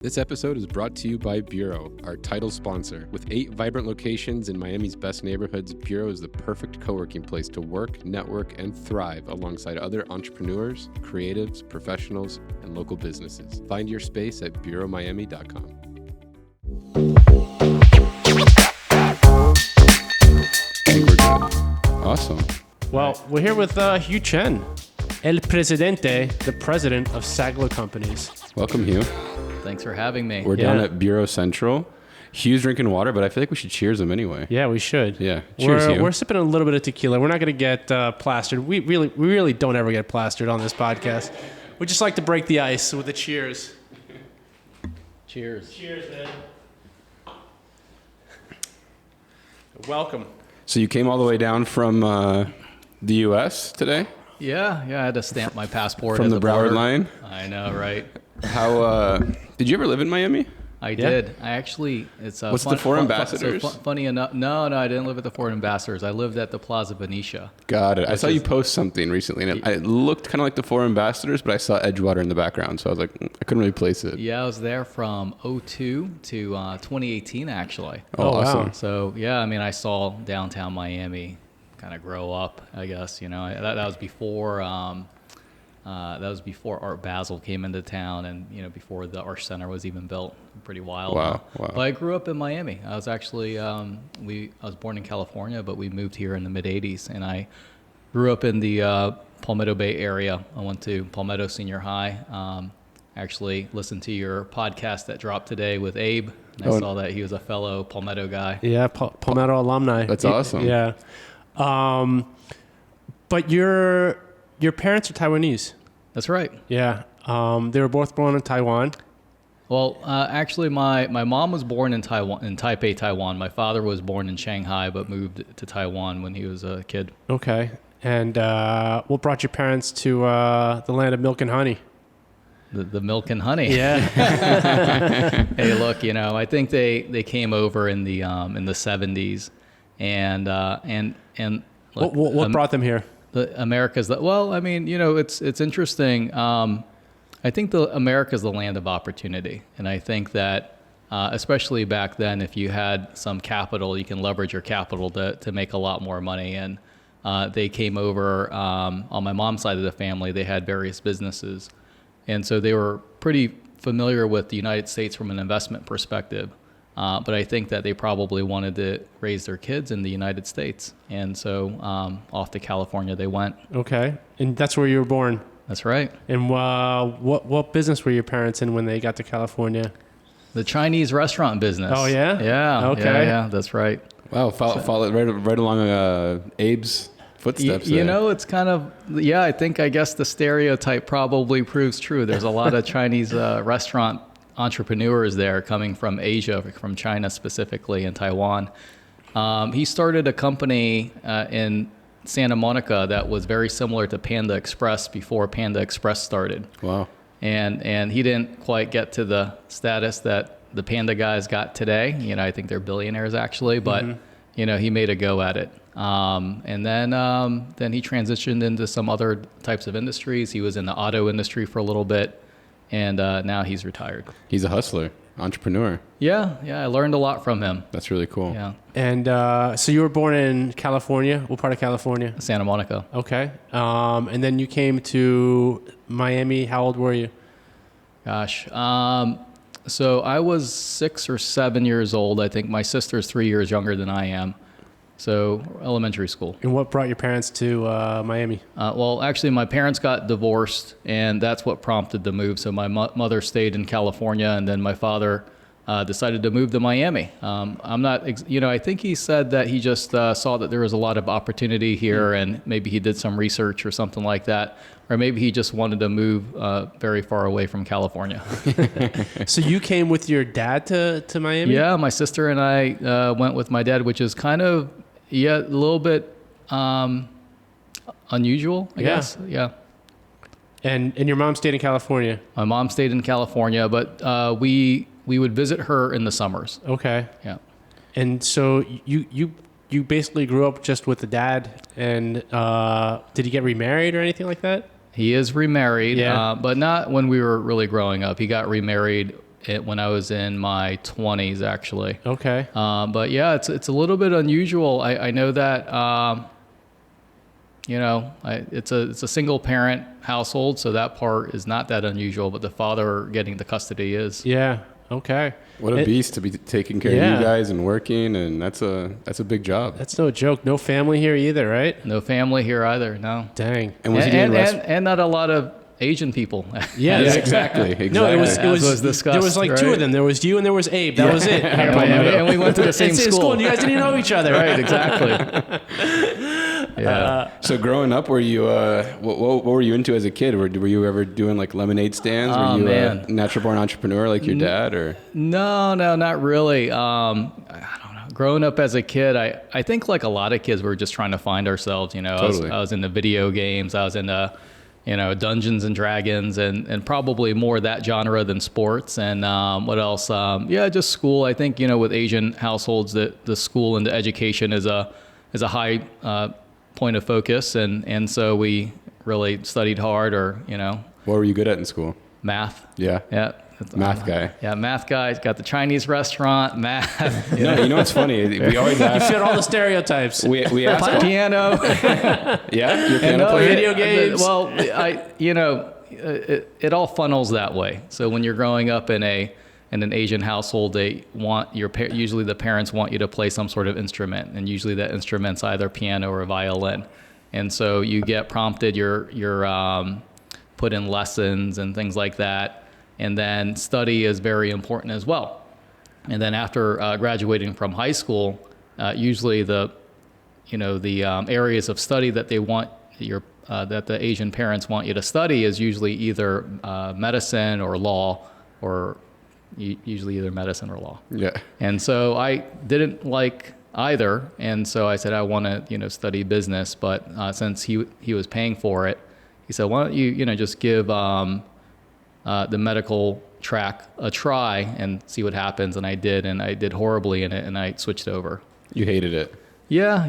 This episode is brought to you by Bureau, our title sponsor. With 8 vibrant locations in Miami's best neighborhoods, Bureau is the perfect co-working place to work, network, and thrive alongside other entrepreneurs, creatives, professionals, and local businesses. Find your space at bureaumiami.com. I think we're good. Awesome. Well, we're here with Hue Chen, El Presidente, the president of Saglo Companies. Welcome, Hugh. Thanks for having me. We're down at Bureau Central. Hugh's drinking water, but I feel like we should cheers him anyway. Yeah, we should. Yeah. Cheers, Hugh. We're sipping a little bit of tequila. We're not going to get plastered. We really don't ever get plastered on this podcast. We just like to break the ice with a cheers. Cheers. Cheers, man. Welcome. So you came all the way down from the U.S. today? Yeah, I had to stamp my passport From at the Broward border. line? I know, right? How, did you ever live in Miami? I did. I actually, it's What's the Foreign Ambassadors? Funny enough, no, I didn't live at the Foreign Ambassadors. I lived at the Plaza Venetia. Got it. I saw you post something recently, and it looked kind of like the Foreign Ambassadors, but I saw Edgewater in the background, so I was like, I couldn't really place it. Yeah, I was there from 2002 to 2018, actually. Oh, awesome. Wow. So, yeah, I mean, I saw downtown Miami kind of grow up, I guess. You know, that was before... that was before Art Basel came into town, and before the Art Center was even built. Pretty wild. Wow. But I grew up in Miami. I was actually I was born in California, but we moved here in the mid '80s, and I grew up in the Palmetto Bay area. I went to Palmetto Senior High. Actually listened to your podcast that dropped today with Abe. And I saw that he was a fellow Palmetto guy. Yeah, Palmetto alumni. That's awesome. Yeah. But your parents are Taiwanese. That's right. Yeah. They were both born in Taiwan. Well, actually, my mom was born in Taiwan, in Taipei, Taiwan. My father was born in Shanghai, but moved to Taiwan when he was a kid. Okay. And what brought your parents to the land of milk and honey? The milk and honey. Yeah. Hey, look, I think they came over in the 70s, and look, What brought them here? America's it's interesting. I think America's the land of opportunity, and I think that especially back then, if you had some capital, you can leverage your capital to make a lot more money. And they came over on my mom's side of the family. They had various businesses, and so they were pretty familiar with the United States from an investment perspective. But I think that they probably wanted to raise their kids in the United States. And so off to California they went. Okay. And that's where you were born? That's right. And what business were your parents in when they got to California? The Chinese restaurant business. Oh, yeah? Yeah. Okay. Yeah, that's right. Wow, follow right along Abe's footsteps there. It's kind of, I guess the stereotype probably proves true. There's a lot of Chinese restaurant entrepreneurs there coming from Asia, from China specifically, and Taiwan. He started a company in Santa Monica that was very similar to Panda Express before Panda Express started. Wow. And he didn't quite get to the status that the Panda guys got today. I think they're billionaires actually, but he made a go at it. And then he transitioned into some other types of industries. He was in the auto industry for a little bit. And now he's retired. He's a hustler, entrepreneur. Yeah, I learned a lot from him. That's really cool. Yeah. And so you were born in California. What part of California? Santa Monica. Okay. And then you came to Miami. How old were you? Gosh. So I was 6 or 7 years old. I think my sister's 3 years younger than I am. So elementary school. And what brought your parents to Miami? Well, actually, my parents got divorced, and that's what prompted the move. So my mother stayed in California, and then my father decided to move to Miami. I'm not, I think he said that he just saw that there was a lot of opportunity here, and maybe he did some research or something like that, or maybe he just wanted to move very far away from California. So you came with your dad to Miami? Yeah, my sister and I went with my dad, which is kind of a little bit unusual, I guess. Yeah. And your mom stayed in California? My mom stayed in California, but we would visit her in the summers. Okay. Yeah. And so you basically grew up just with the dad, and did he get remarried or anything like that? He is remarried, Yeah. but not when we were really growing up. He got remarried when I was in my 20s, actually. Okay. But yeah, it's a little bit unusual. I know that it's a single parent household, so that part is not that unusual. But the father getting the custody is. Yeah. Okay. What a beast to be taking care of you guys and working, and that's a big job. That's no joke. No family here either, right? No family here either. No. Dang. And was he doing and not a lot of Asian people. Yeah, exactly. No, it was discussed. There was like two of them. There was you and there was Abe. That was it. And we went to the same school. And you guys didn't know each other. Right, exactly. Yeah. So growing up, were you what were you into as a kid? Were you ever doing like lemonade stands? Were you a natural born entrepreneur like your dad, or? No, not really. I don't know. Growing up as a kid, I think like a lot of kids, we were just trying to find ourselves. Totally. I was into video games. I was into Dungeons and Dragons, and probably more that genre than sports. And what else? Just school. I think with Asian households, the school and the education is a high point of focus, and so we really studied hard. What were you good at in school? Math. Yeah. Math guy. Yeah, math guy. He's got the Chinese restaurant, math. You know what's funny? We always ask. You fit all the stereotypes. We ask piano. Yeah, your piano player. Video games. Well, it all funnels that way. So when you're growing up in an Asian household, usually the parents want you to play some sort of instrument, and usually that instrument's either piano or violin. And so you get prompted, you're put in lessons and things like that. And then study is very important as well. And then after graduating from high school, usually the areas of study that they want that the Asian parents want you to study is usually either medicine or law, or usually either medicine or law. Yeah. And so I didn't like either, and so I said I want to study business. But since he was paying for it, he said, why don't you just give the medical track a try and see what happens. And I did horribly in it, and I switched over. You hated it. Yeah.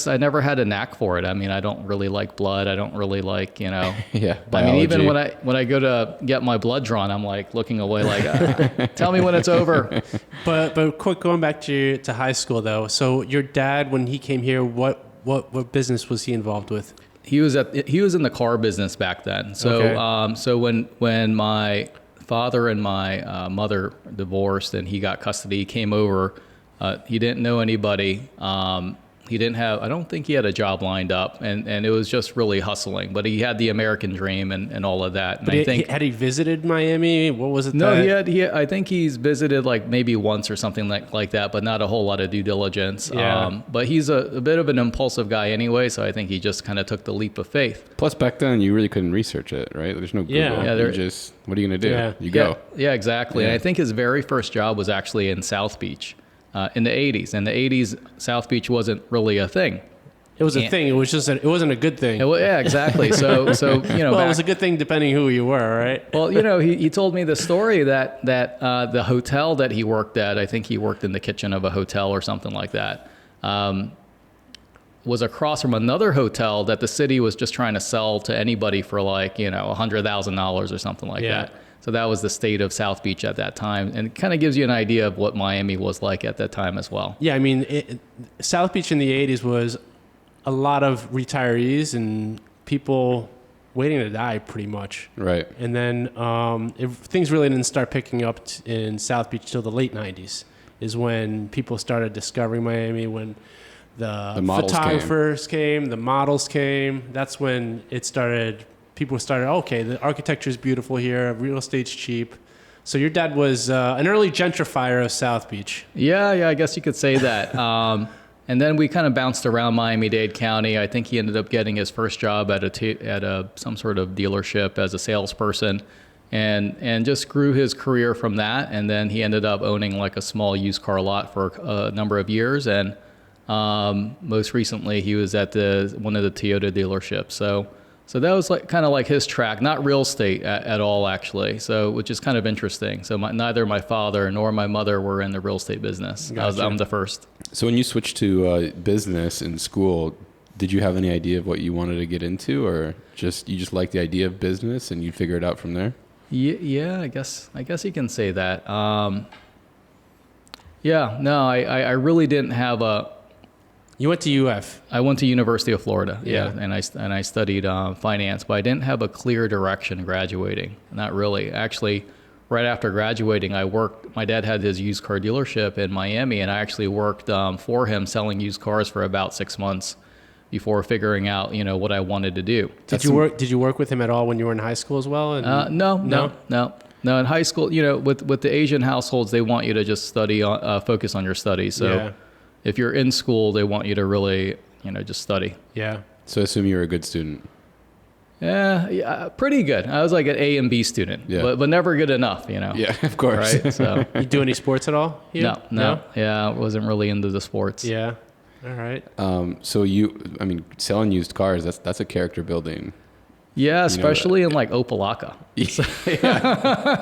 I never had a knack for it. I mean, I don't really like blood. I don't really like, Yeah. Biology. I mean, even when I go to get my blood drawn, I'm like looking away, like, tell me when it's over. But quick, going back to high school though. So your dad, when he came here, what business was he involved with? He was in the car business back then. So Okay. So when my father and my mother divorced and he got custody, he came over. He didn't know anybody. I don't think he had a job lined up, and it was just really hustling. But he had the American dream and all of that. And But had he visited Miami? What was it? No, I think he's visited like maybe once or something like that, but not a whole lot of due diligence. Yeah. But he's a bit of an impulsive guy anyway, so I think he just kind of took the leap of faith. Plus, back then, you really couldn't research it, right? There's no Google. Yeah. What are you going to do? Yeah. You go. Yeah, exactly. Yeah. And I think his very first job was actually in South Beach in the 80s. In the 80s, South Beach wasn't really a thing. It was a thing. It was just it wasn't a good thing. Yeah, exactly. So well, it was a good thing depending who you were, right? Well, he told me the story that the hotel that he worked at, I think he worked in the kitchen of a hotel or something like that, was across from another hotel that the city was just trying to sell to anybody for like, $100,000 or something like that. So that was the state of South Beach at that time. And it kind of gives you an idea of what Miami was like at that time as well. Yeah, I mean, South Beach in the 80s was a lot of retirees and people waiting to die pretty much. Right. And then things really didn't start picking up in South Beach till the late 90s is when people started discovering Miami, when the photographers came, the models came. That's when it started. People started, okay, the architecture is beautiful here, real estate's cheap. So your dad was an early gentrifier of South Beach. Yeah, I guess you could say that. And then we kind of bounced around Miami-Dade County. I think he ended up getting his first job at some sort of dealership as a salesperson, and just grew his career from that. And then he ended up owning like a small used car lot for a number of years. And most recently, he was at one of the Toyota dealerships. So that was kind of like his track, not real estate at all, actually. So, which is kind of interesting. So neither my father nor my mother were in the real estate business. Gotcha. I'm the first. So when you switched to business in school, did you have any idea of what you wanted to get into, or you just liked the idea of business and you figure it out from there? Yeah, I guess you can say that. Yeah, no, I really didn't have a. You went to UF. I went to University of Florida. Yeah. And I studied finance, but I didn't have a clear direction graduating. Not really. Actually, right after graduating, I worked. My dad had his used car dealership in Miami, and I actually worked for him selling used cars for about 6 months before figuring out, what I wanted to do. Did you work with him at all when you were in high school as well? No. In high school, with the Asian households, they want you to just study, focus on your studies. So if you're in school, they want you to really, just study. Yeah. So I assume you were a good student. Yeah, pretty good. I was like an A and B student, but never good enough, Yeah, of course. Right. So you do any sports at all? No. Yeah, I wasn't really into the sports. Yeah. All right. So selling used cars, that's a character building. Yeah, especially in like Opelika.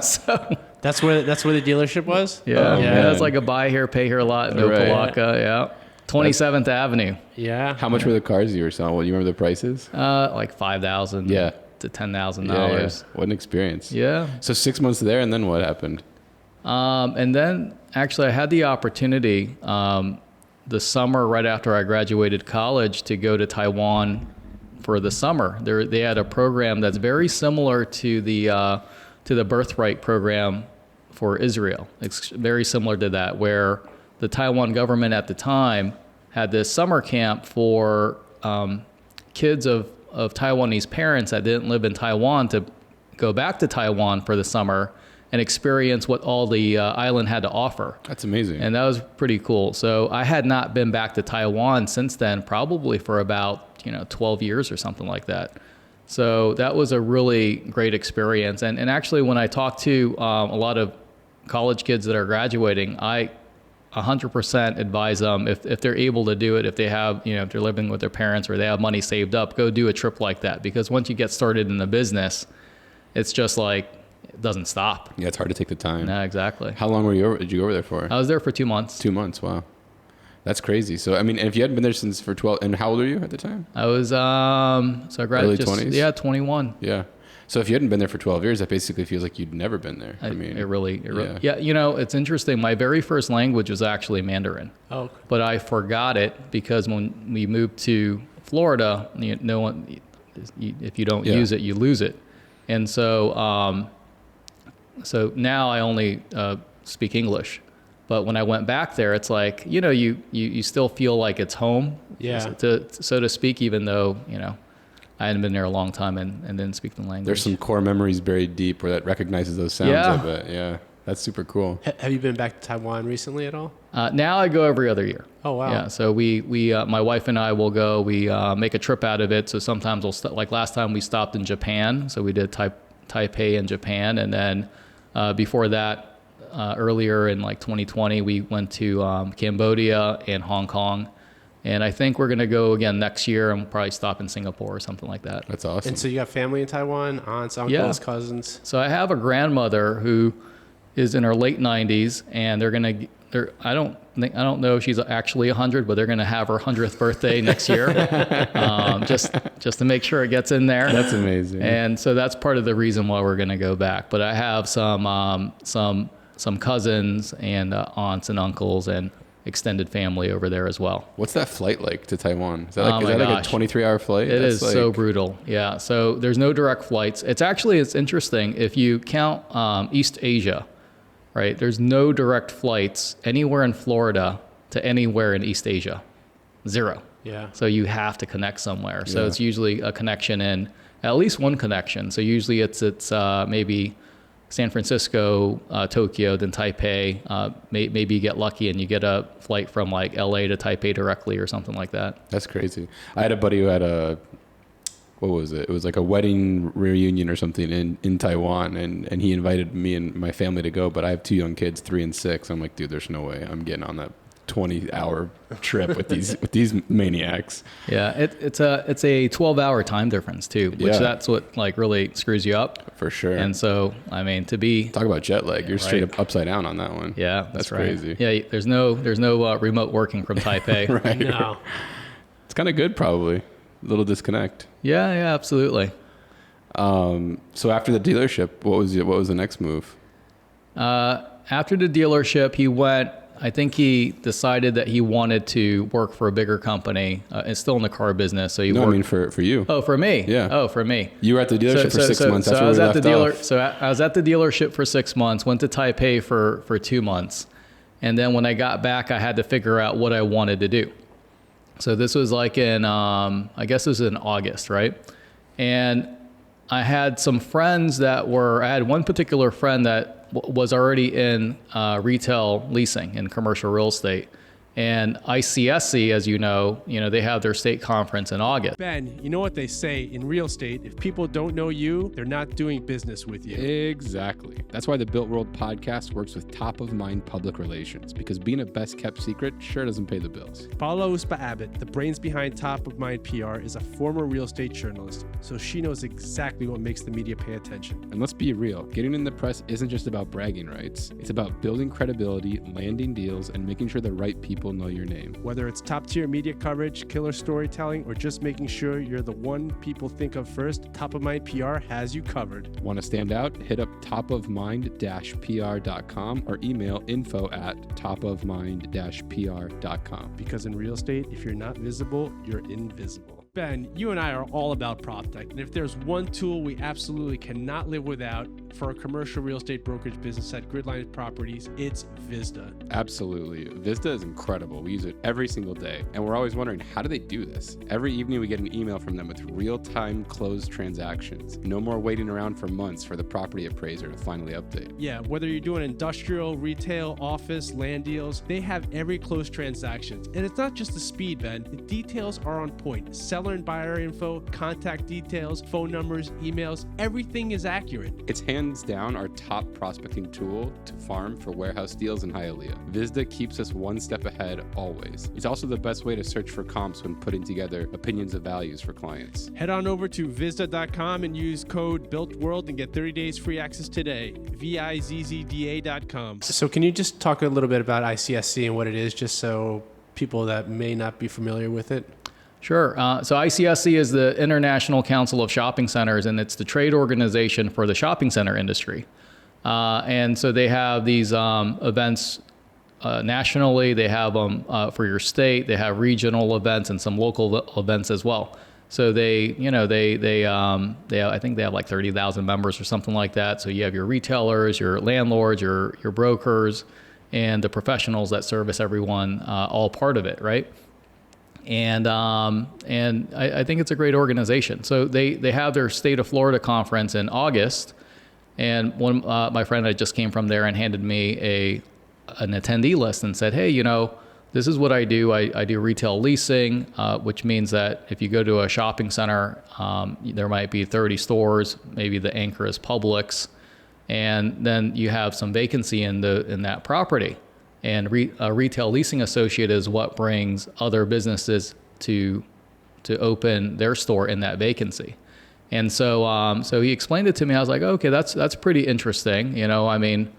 So that's where the dealership was? Yeah. It's like a buy here, pay here lot in Opelika. Yeah. 27th Avenue. Yeah. How much were the cars you were selling? Well, you remember the prices? Like $5,000 to $10,000. Yeah. What an experience. Yeah. So 6 months there, and then what happened? And then actually I had the opportunity the summer right after I graduated college to go to Taiwan for the summer. They had a program that's very similar to the birthright program for Israel. It's very similar to that, where the Taiwan government at the time had this summer camp for kids of Taiwanese parents that didn't live in Taiwan to go back to Taiwan for the summer and experience what all the island had to offer. That's amazing. And that was pretty cool. So I had not been back to Taiwan since then, probably for about 12 years or something like that. So that was a really great experience. And actually, when I talk to a lot of college kids that are graduating, I 100% advise them, if they're able to do it, if they have, if they're living with their parents or they have money saved up, go do a trip like that. Because once you get started in the business, it's just like, it doesn't stop. Yeah, it's hard to take the time. Yeah, exactly. How long did you go over there for? I was there for 2 months. 2 months, wow. That's crazy. So, if you hadn't been there since for 12, and how old were you at the time? I was, so I graduated. Early 20s? Yeah, 21. Yeah. So if you hadn't been there for 12 years, that basically feels like you'd never been there. It really, it's interesting. My very first language was actually Mandarin. Oh. Okay. But I forgot it because when we moved to Florida, no one, if you don't use it, you lose it. And so, so now I only speak English. But when I went back there, it's like, you still feel like it's home, so to speak, even though, I hadn't been there a long time and didn't speak the language. There's some core memories buried deep where that recognizes those sounds, I bet. Yeah, that's super cool. Have you been back to Taiwan recently at all? Now I go every other year. Oh, wow. Yeah, so we my wife and I will go, we make a trip out of it. So sometimes like last time we stopped in Japan. So we did Taipei and Japan. And then before that, earlier in like 2020, we went to Cambodia and Hong Kong. And I think we're going to go again next year and probably stop in Singapore or something like that. That's awesome. And so you got family in Taiwan, aunts, uncles, cousins? So I have a grandmother who is in her late 90s, and I don't know if she's actually 100, but they're going to have her 100th birthday next year, just to make sure it gets in there. That's amazing. And so that's part of the reason why we're going to go back. But I have some cousins and aunts and uncles and extended family over there as well. What's that flight like to Taiwan? Is that like a 23-hour flight? It is so brutal. Yeah. So there's no direct flights. It's interesting if you count East Asia, right? There's no direct flights anywhere in Florida to anywhere in East Asia. Zero. Yeah. So you have to connect somewhere. So it's usually a connection in at least one connection. So usually it's maybe San Francisco, Tokyo, then Taipei. Maybe you get lucky and you get a flight from like LA to Taipei directly or something like that. That's crazy. I had a buddy who had what was it? It was like a wedding reunion or something in Taiwan, and he invited me and my family to go, but I have 2 young kids, 3 and 6. I'm like, dude, there's no way I'm getting on that 20-hour trip with these maniacs. Yeah, it's a 12-hour time difference too, which that's what like really screws you up. For sure. And so, to be talk about jet lag, you're straight up upside down on that one. Yeah, that's right. crazy. Yeah, there's no remote working from Taipei. Right. No. It's kind of good, probably. A little disconnect. Yeah, absolutely. So after the dealership, what was the next move? After the dealership, I think he decided that he wanted to work for a bigger company. It's still in the car business. So I mean for you. Oh, for me? Yeah. Oh, for me. You were at the dealership for 6 months. That's where we left off. So I was at the dealership for 6 months, went to Taipei for 2 months. And then when I got back, I had to figure out what I wanted to do. So this was like in, I guess it was in August, right? And I had some friends I had one particular friend that was already in retail leasing and commercial real estate. And ICSC, as you know, they have their state conference in August. Ben, you know what they say in real estate, if people don't know you, they're not doing business with you. Exactly. That's why the Built World podcast works with top of mind public relations, because being a best kept secret sure doesn't pay the bills. Paula Uspa Abbott, the brains behind Top of Mind PR, is a former real estate journalist, so she knows exactly what makes the media pay attention. And let's be real, getting in the press isn't just about bragging rights. It's about building credibility, landing deals, and making sure the right people know your name. Whether it's top-tier media coverage, killer storytelling, or just making sure you're the one people think of first, Top of Mind PR has you covered. Want to stand out? Hit up topofmind-pr.com or email info@topofmind-pr.com. Because in real estate, if you're not visible, you're invisible. Ben, you and I are all about PropTech, and if there's one tool we absolutely cannot live without for a commercial real estate brokerage business at Gridline Properties, it's Vista. Absolutely. Vista is incredible. We use it every single day, and we're always wondering, how do they do this? Every evening we get an email from them with real-time closed transactions. No more waiting around for months for the property appraiser to finally update. Yeah, whether you're doing industrial, retail, office, land deals, they have every closed transaction. And it's not just the speed, Ben. The details are on point. Seller and buyer info, contact details, phone numbers, emails, everything is accurate. It's hands down our top prospecting tool to farm for warehouse deals in Hialeah. Vista keeps us one step ahead always. It's also the best way to search for comps when putting together opinions of values for clients. Head on over to Vista.com and use code BuiltWorld and get 30 days free access today. VIZZDA.com. So can you just talk a little bit about ICSC and what it is, just so people that may not be familiar with it? Sure. So ICSC is the International Council of Shopping Centers, and it's the trade organization for the shopping center industry. And so they have these events nationally. They have them for your state. They have regional events and some local events as well. So I think they have like 30,000 members or something like that. So you have your retailers, your landlords, your brokers, and the professionals that service everyone, all part of it, right? And I think it's a great organization. So they have their State of Florida conference in August, and my friend that just came from there and handed me an attendee list and said, hey, this is what I do. I do retail leasing, which means that if you go to a shopping center, there might be 30 stores, maybe the anchor is Publix, and then you have some vacancy in that property. And a retail leasing associate is what brings other businesses to open their store in that vacancy. And so he explained it to me. I was like, okay, that's pretty interesting. I mean,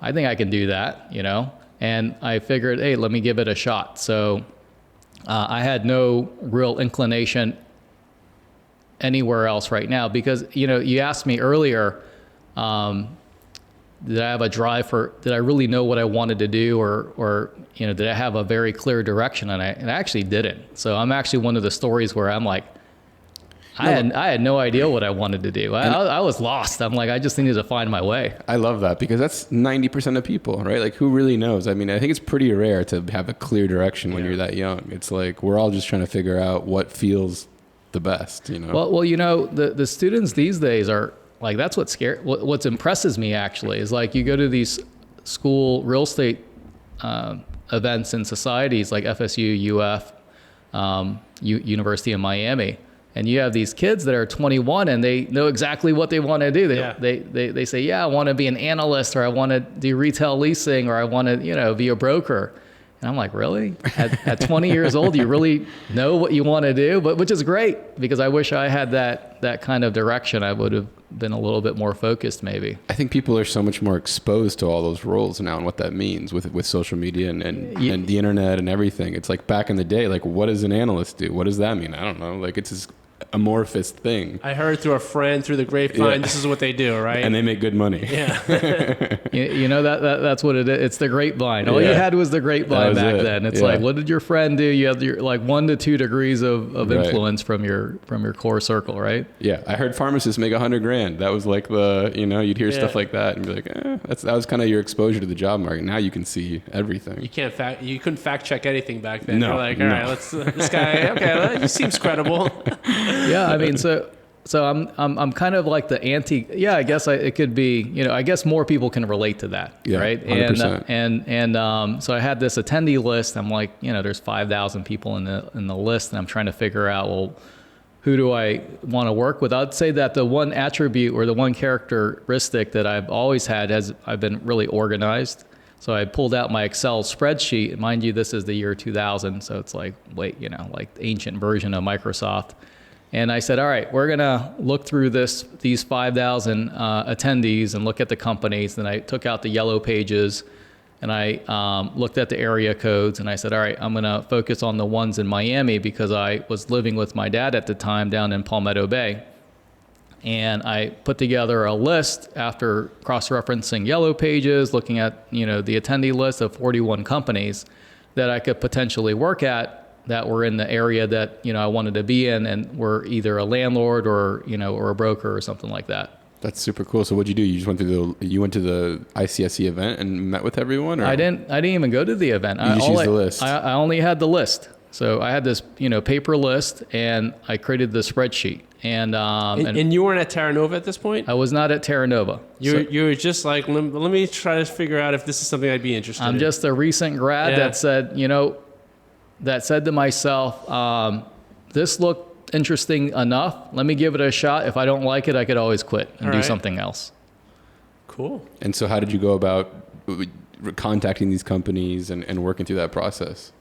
I think I can do that, And I figured, hey, let me give it a shot. So I had no real inclination anywhere else right now because, you asked me earlier, did I have a drive did I really know what I wanted to do or did I have a very clear direction? And I actually didn't. So I'm actually one of the stories where I'm like, I had no idea what I wanted to do. I was lost. I'm like, I just needed to find my way. I love that because that's 90% of people, right? Like who really knows? I mean, I think it's pretty rare to have a clear direction when you're that young. It's like, we're all just trying to figure out what feels the best, Well, the students these days are, like that's what impresses me actually is like you go to these school real estate events and societies like FSU, UF, University of Miami, and you have these kids that are 21 and they know exactly what they want to do. They say, I want to be an analyst or I want to do retail leasing or I want to be a broker. And I'm like, really? At 20 years old, you really know what you want to do? Which is great because I wish I had that kind of direction. I would have been a little bit more focused maybe. I think people are so much more exposed to all those roles now and what that means with social media and the internet and everything. It's like back in the day, like what does an analyst do? What does that mean? I don't know. Like it's amorphous thing. I heard through a friend, through the grapevine, this is what they do, right? And they make good money. Yeah. You know, that's what it is. It's the grapevine. All you had was the grapevine back then. It's like, what did your friend do? You had your like 1 to 2 degrees of influence from your core circle, right? Yeah, I heard pharmacists make $100,000. That was like you'd hear stuff like that and be like, that was kind of your exposure to the job market. Now you can see everything. You couldn't fact check anything back then. No, You're like, all right, let's this guy. Okay, he seems credible. Yeah, I mean, so I'm kind of like the anti. Yeah, I guess it could be. You know, I guess more people can relate to that, right? 100%. And so I had this attendee list. I'm like, there's 5,000 people in the list, and I'm trying to figure out, well, who do I want to work with? I'd say that the one attribute or the one characteristic that I've always had I've been really organized. So I pulled out my Excel spreadsheet. Mind you, this is the year 2000, so it's like like the ancient version of Microsoft. And I said, all right, we're gonna look through these 5,000 attendees and look at the companies. Then I took out the yellow pages, and I looked at the area codes, and I said, all right, I'm gonna focus on the ones in Miami because I was living with my dad at the time down in Palmetto Bay. And I put together a list after cross-referencing yellow pages, looking at the attendee list of 41 companies that I could potentially work at that were in the area that I wanted to be in, and were either a landlord or or a broker or something like that. That's super cool. So what'd you do? You just went to the ICSC event and met with everyone? Or? I didn't even go to the event. You just used the list. I only had the list. So I had this paper list, and I created the spreadsheet. And you weren't at Terra Nova at this point? I was not at Terra Nova. You were just like, let me try to figure out if this is something I'd be interested in. I'm just a recent grad that said to myself, this looked interesting enough. Let me give it a shot. If I don't like it, I could always quit and do something else. Cool. And so how did you go about contacting these companies and working through that process?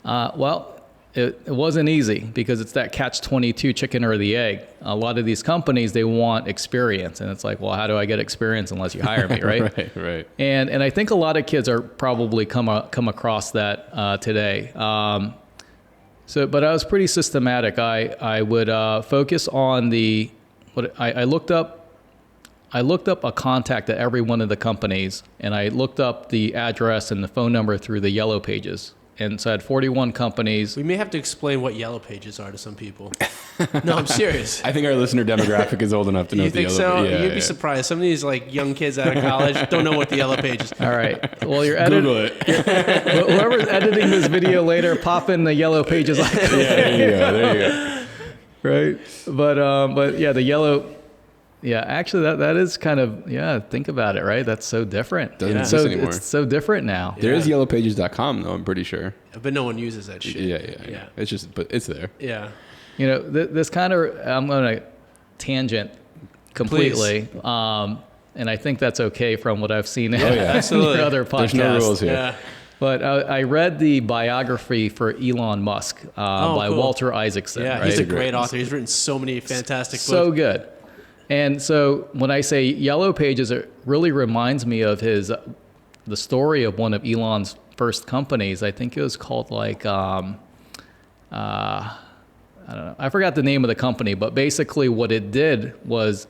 Well, it wasn't easy because it's that catch-22 chicken or the egg. A lot of these companies, they want experience. And it's like, well, how do I get experience unless you hire me, right? Right. And I think a lot of kids are probably come across that today. But I was pretty systematic. I would focus on I looked up a contact at every one of the companies, and I looked up the address and the phone number through the yellow pages. And so I had 41 companies. We may have to explain what yellow pages are to some people. No, I'm serious. I think our listener demographic is old enough to know what the yellow pages are. You think so? You'd be surprised. Some of these young kids out of college don't know what the yellow pages are. All right. Well, Google it. Whoever's editing this video later, pop in the yellow pages. There you go. Right. But yeah, the yellow. Yeah, actually, that is kind of, think about it, right? That's so different. Doesn't exist anymore. It's so different now. There is yellowpages.com, though, I'm pretty sure. But no one uses that shit. Yeah. But it's there. Yeah. This kind of, I'm going to tangent completely. And I think that's okay from what I've seen in your other podcasts. There's no rules here. Yeah. But I read the biography for Elon Musk by cool. Walter Isaacson. Yeah, right? he's a great author. He's written so many fantastic books. So good. And so when I say yellow pages, it really reminds me of the story of one of Elon's first companies. I think it was called I don't know. I forgot the name of the company, but basically what it did was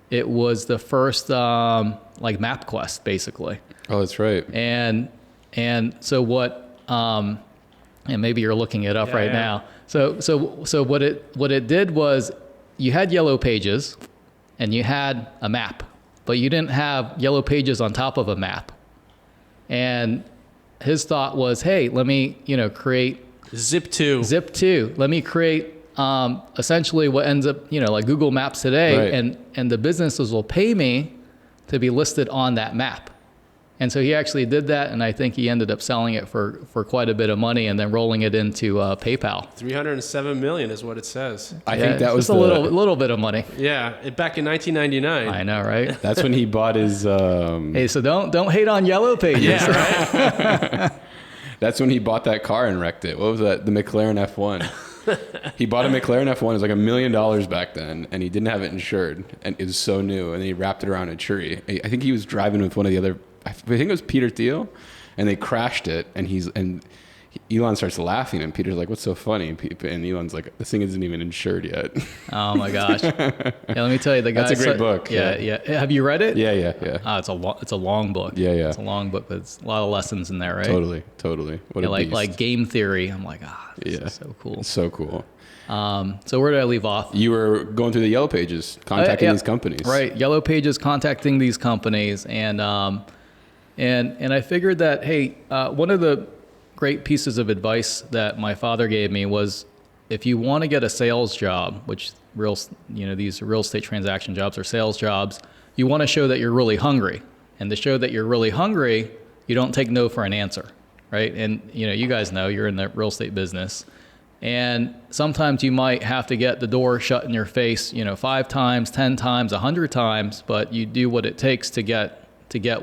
it was the first MapQuest, basically. Oh, that's right. And so what? And maybe you're looking it up now. So what it did was you had yellow pages. And you had a map, but you didn't have yellow pages on top of a map. And his thought was, hey, let me, create Zip2. Let me create essentially what ends up, like Google Maps today, and the businesses will pay me to be listed on that map. And so he actually did that, and I think he ended up selling it for quite a bit of money and then rolling it into PayPal. $307 million is what it says. I think that was just a little bit of money. Yeah, back in 1999. I know, right? That's when he bought his. Hey, so don't hate on yellow pages. Yeah, right. That's when he bought that car and wrecked it. What was that? The McLaren F1. He bought a McLaren F1. It was like $1 million back then, and he didn't have it insured, and it was so new. And he wrapped it around a tree. I think he was driving with one of the other. I think it was Peter Thiel, and they crashed it, and he Elon starts laughing, and Peter's like, "What's so funny?" And Elon's like, "This thing isn't even insured yet." Oh my gosh! Yeah, let me tell you, the guy. That's a great book. Yeah. Have you read it? Yeah. It's a long book. Yeah. It's a long book, but it's a lot of lessons in there, right? Totally. What a beast. like game theory. I'm like, this is so cool. It's so cool. So where did I leave off? You were going through the Yellow Pages, contacting these companies. Right, Yellow Pages, contacting these companies, and I figured that, hey, one of the great pieces of advice that my father gave me was, if you want to get a sales job, which these real estate transaction jobs are sales jobs, you want to show that you're really hungry, and to show that you're really hungry, you don't take no for an answer, right? And you guys know, you're in the real estate business. And sometimes you might have to get the door shut in your face, 5 times, 10 times, 100 times, but you do what it takes to get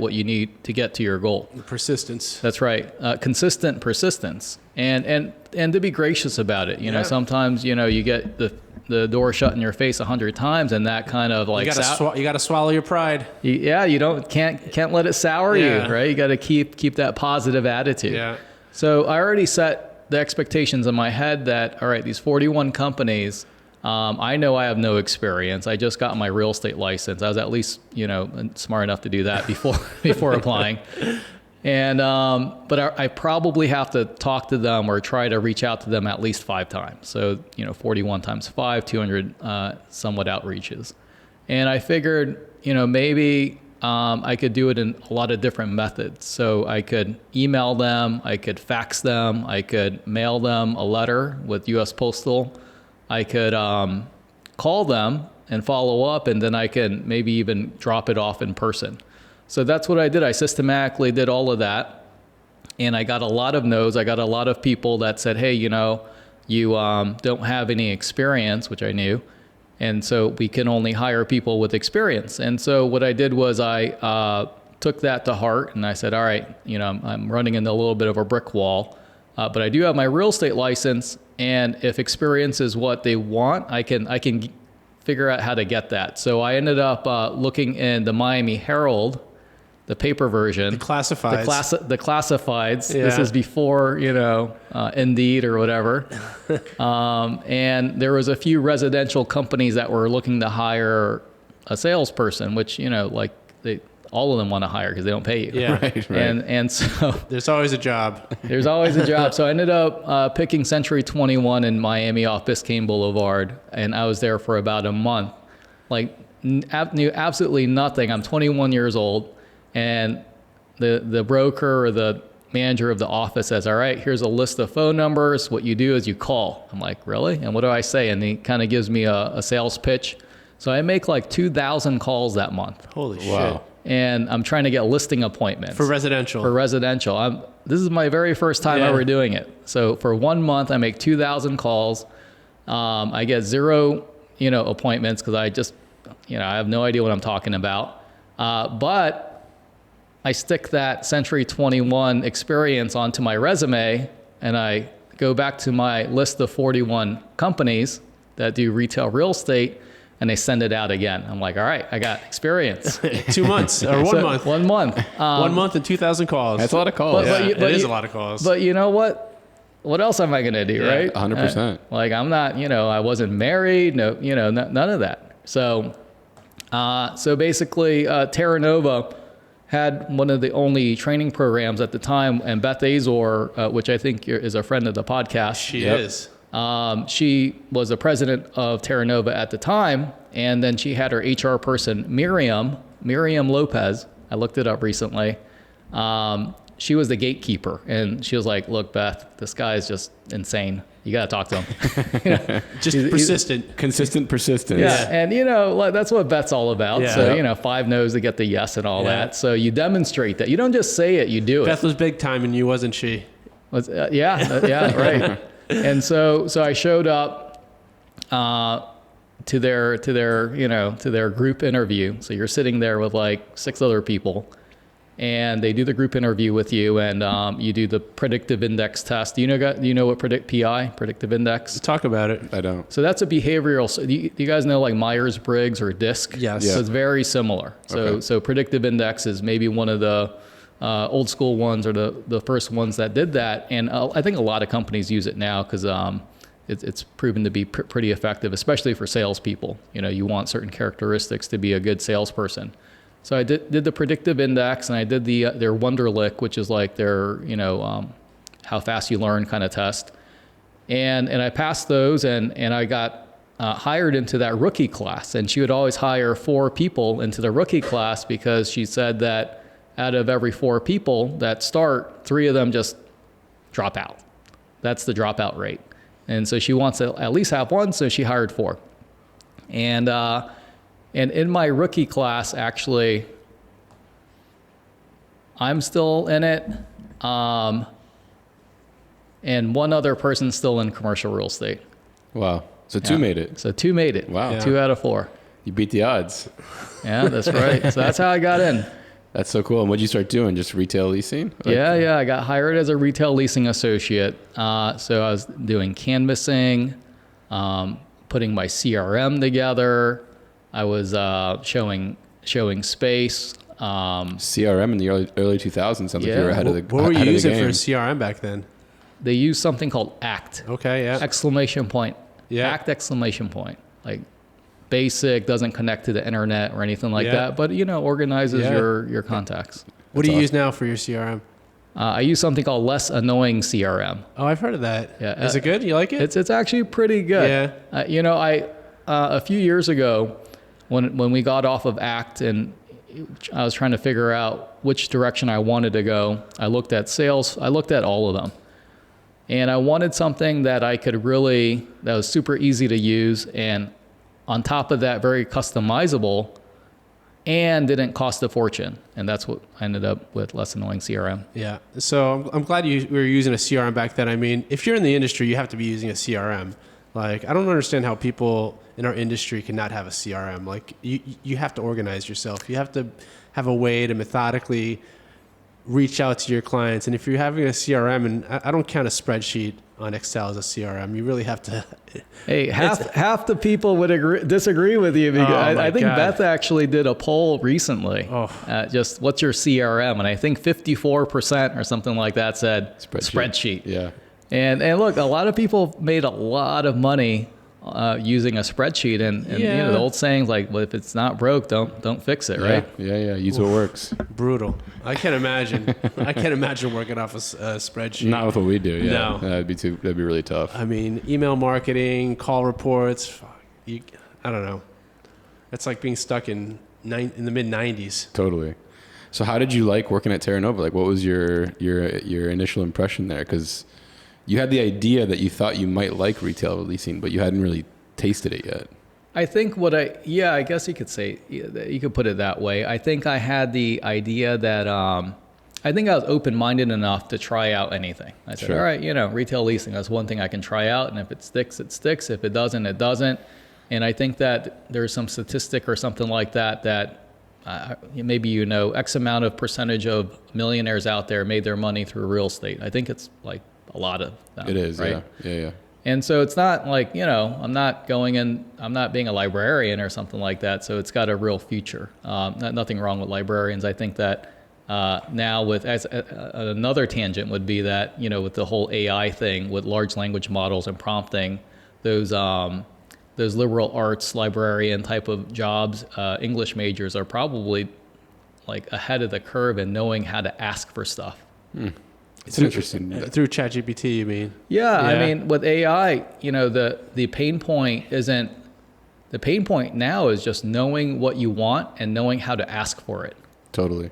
what you need to get to your goal. Persistence. That's right. Consistent persistence. And to be gracious about it. Sometimes, you get the door shut in your face 100 times, and that kind of like... You got to swallow your pride. You can't let it sour you, right? You got to keep that positive attitude. Yeah. So I already set the expectations in my head that, all right, these 41 companies, I know I have no experience. I just got my real estate license. I was at least, smart enough to do that before applying. And, but I probably have to talk to them or try to reach out to them at least 5 times. So, 41 times 5, 200 somewhat outreaches. And I figured, maybe I could do it in a lot of different methods. So I could email them, I could fax them, I could mail them a letter with U.S. Postal. I could call them and follow up, and then I can maybe even drop it off in person. So that's what I did. I systematically did all of that, and I got a lot of no's. I got a lot of people that said, hey, you don't have any experience, which I knew. And so we can only hire people with experience. And so what I did was I took that to heart, and I said, all right, I'm running into a little bit of a brick wall, but I do have my real estate license, and if experience is what they want, I can figure out how to get that. So I ended up looking in the Miami Herald, the paper version. The classifieds. The classifieds. Yeah. This is before, Indeed or whatever. And there was a few residential companies that were looking to hire a salesperson, which, all of them want to hire because they don't pay you. Yeah. Right. And so there's always a job. There's always a job. So I ended up picking Century 21 in Miami off Biscayne Boulevard, and I was there for about a month. Knew absolutely nothing. I'm 21 years old. And the broker or the manager of the office says, all right, here's a list of phone numbers. What you do is you call. I'm like, really? And what do I say? And he kind of gives me a sales pitch. So I make 2,000 calls that month. Holy wow. shit. And I'm trying to get listing appointments. For residential. This is my very first time ever doing it. So for 1 month, I make 2,000 calls. I get 0, appointments because I just, I have no idea what I'm talking about. But I stick that Century 21 experience onto my resume, and I go back to my list of 41 companies that do retail real estate, and they send it out again. I'm like, all right, I got experience. 2 months or 1 month. 1 month. 1 month and 2,000 calls. That's a lot of calls. It is a lot of calls. But you know what? What else am I going to do, right? 100%. I'm not, I wasn't married, no, none of that. So basically, Terra Nova had one of the only training programs at the time, and Beth Azor, which I think is a friend of the podcast. She is. She was the president of Terra Nova at the time, and then she had her HR person, Miriam Lopez. I looked it up recently. She was the gatekeeper, and she was like, look, Beth, this guy is just insane. You got to talk to him. Just persistent. Consistent persistence. Yeah, and that's what Beth's all about. Yeah. So, 5 no's to get the yes and all that. So you demonstrate that. You don't just say it, you do it. Beth was big time and you wasn't she? Yeah, right. And so I showed up to their group interview. So you're sitting there with 6 other people, and they do the group interview with you, and you do the predictive index test. Do you know what predictive index? Talk about it. I don't. So that's a behavioral. So do you guys know Myers-Briggs or DISC? Yes. So it's very similar. Okay. So predictive index is maybe one of the old school ones are the first ones that did that. And I think a lot of companies use it now because it's proven to be pretty effective, especially for salespeople. You want certain characteristics to be a good salesperson. So I did the predictive index, and I did their Wonderlic, which is like their how fast you learn kind of test. And I passed those, and I got hired into that rookie class. And she would always hire 4 people into the rookie class because she said that out of every 4 people that start, 3 of them just drop out. That's the dropout rate. And so she wants to at least have 1, so she hired 4. And in my rookie class, actually, I'm still in it. And 1 other person's still in commercial real estate. Wow. So 2 made it. So 2 made it. Wow. 2 out of 4. You beat the odds. Yeah, that's right. So that's how I got in. That's so cool. And what'd you start doing? Just retail leasing? Yeah. I got hired as a retail leasing associate. So I was doing canvassing, putting my CRM together. I was showing space. CRM in the early 2000s. Sounds like you were ahead of the game. What were you using for CRM back then? They used something called ACT. Okay, yeah. Exclamation point. Yeah. ACT exclamation point. Like basic, doesn't connect to the internet or anything like that, but organizes your contacts. What do you use now for your CRM? I use something called Less Annoying CRM. Oh, I've heard of that. Yeah. Is it good? You like it? It's actually pretty good. Yeah. I a few years ago when we got off of ACT and I was trying to figure out which direction I wanted to go, I looked at sales. I looked at all of them. And I wanted something that that was super easy to use, and on top of that, very customizable, and didn't cost a fortune. And that's what I ended up with, Less Annoying CRM. Yeah. So I'm glad you were using a CRM back then. I mean, if you're in the industry, you have to be using a CRM. Like, I don't understand how people in our industry cannot have a CRM. Like, you have to organize yourself. You have to have a way to methodically reach out to your clients. And if you're having a CRM, and I don't count a spreadsheet on Excel as a CRM, you really have to. Hey, half the people would disagree with you. Because I think Beth actually did a poll recently. Just what's your CRM? And I think 54% or something like that said spreadsheet. Yeah. And look, a lot of people made a lot of money using a spreadsheet, and the old saying like, well, if it's not broke, don't fix it, right? Yeah. Use what works. Brutal. I can't imagine. I can't imagine working off a spreadsheet. Not with what we do. Yeah. No, that'd be really tough. I mean, email marketing, call reports. I don't know. It's like being stuck in the mid '90s. Totally. So how did you like working at Terra Nova? Like, what was your initial impression there? Because you had the idea that you thought you might like retail leasing, but you hadn't really tasted it yet. I think I guess you could say, you could put it that way. I think I had the idea that, I think I was open-minded enough to try out anything. I said, all right, retail leasing, that's one thing I can try out. And if it sticks, it sticks. If it doesn't, it doesn't. And I think that there's some statistic or something like that maybe X amount of percentage of millionaires out there made their money through real estate. I think it's like a lot of them. It is, right? Yeah. And so it's not like, I'm not being a librarian or something like that. So it's got a real future. Nothing wrong with librarians. I think that now another tangent would be that, with the whole AI thing, with large language models and prompting, those liberal arts librarian type of jobs, English majors are probably like ahead of the curve in knowing how to ask for stuff. It's interesting. Through ChatGPT, you mean? Yeah, I mean, with AI, the pain point now is just knowing what you want and knowing how to ask for it. Totally.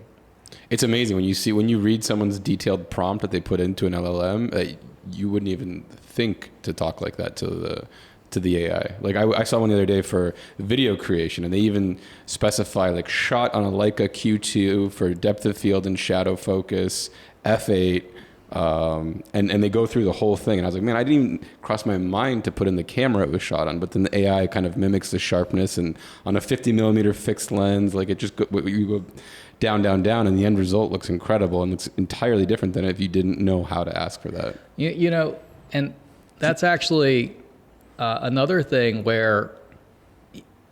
It's amazing when you read someone's detailed prompt that they put into an LLM, you wouldn't even think to talk like that to the AI. Like I saw one the other day for video creation, and they even specify like shot on a Leica Q2 for depth of field and shadow focus, f8, and they go through the whole thing. And I was like, man, I didn't even cross my mind to put in the camera it was shot on, but then the AI kind of mimics the sharpness, and on a 50 millimeter fixed lens, like you go down, and the end result looks incredible, and it's entirely different than if you didn't know how to ask for that. And that's actually another thing where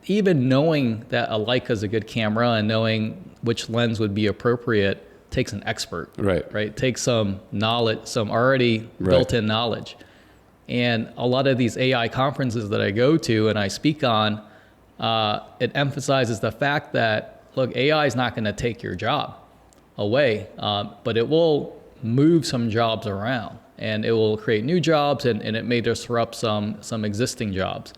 even knowing that a Leica is a good camera and knowing which lens would be appropriate, takes an expert, right? It takes some knowledge, some already built-in knowledge. And a lot of these AI conferences that I go to and I speak on, it emphasizes the fact that, look, AI is not going to take your job away, but it will move some jobs around, and it will create new jobs, and it may disrupt some existing jobs.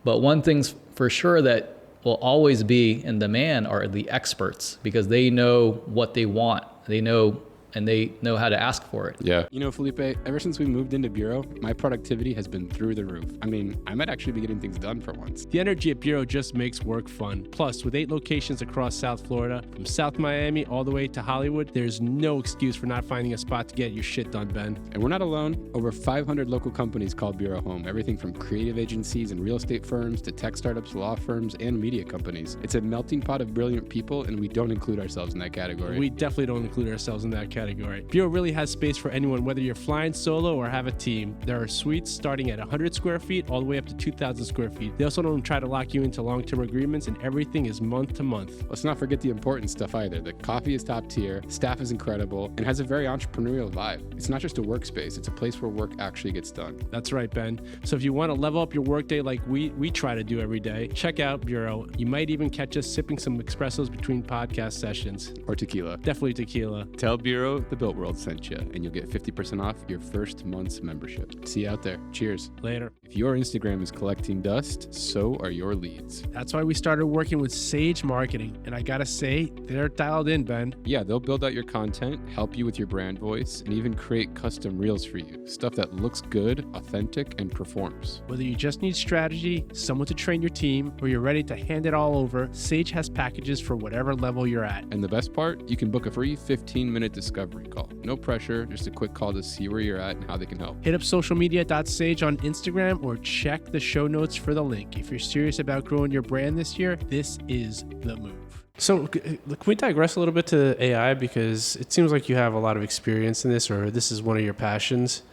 But one thing's for sure that will always be in demand are the experts, because they know what they want. They know how to ask for it. Yeah. You know, Felipe, ever since we moved into Bureau, my productivity has been through the roof. I mean, I might actually be getting things done for once. The energy at Bureau just makes work fun. Plus, with 8 locations across South Florida, from South Miami all the way to Hollywood, there's no excuse for not finding a spot to get your shit done, Ben. And we're not alone. Over 500 local companies call Bureau home. Everything from creative agencies and real estate firms to tech startups, law firms, and media companies. It's a melting pot of brilliant people, and we don't include ourselves in that category. We definitely don't include ourselves in that category. Bureau really has space for anyone, whether you're flying solo or have a team. There are suites starting at 100 square feet all the way up to 2,000 square feet. They also don't try to lock you into long-term agreements, and everything is month to month. Let's not forget the important stuff either. The coffee is top tier, staff is incredible, and has a very entrepreneurial vibe. It's not just a workspace, it's a place where work actually gets done. That's right, Ben. So if you want to level up your workday like we try to do every day, check out Bureau. You might even catch us sipping some espressos between podcast sessions. Or tequila. Definitely tequila. Tell Bureau the Built World sent you, and you'll get 50% off your first month's membership. See you out there. Cheers. Later. If your Instagram is collecting dust, so are your leads. That's why we started working with Sage Marketing, and I gotta say, they're dialed in, Ben. Yeah, they'll build out your content, help you with your brand voice, and even create custom reels for you. Stuff that looks good, authentic, and performs. Whether you just need strategy, someone to train your team, or you're ready to hand it all over, Sage has packages for whatever level you're at. And the best part, you can book a free 15-minute discovery call. No pressure, just a quick call to see where you're at and how they can help. Hit up socialmedia.sage on Instagram or check the show notes for the link. If you're serious about growing your brand this year, this is the move. So can we digress a little bit to AI, because it seems like you have a lot of experience in this, or this is one of your passions.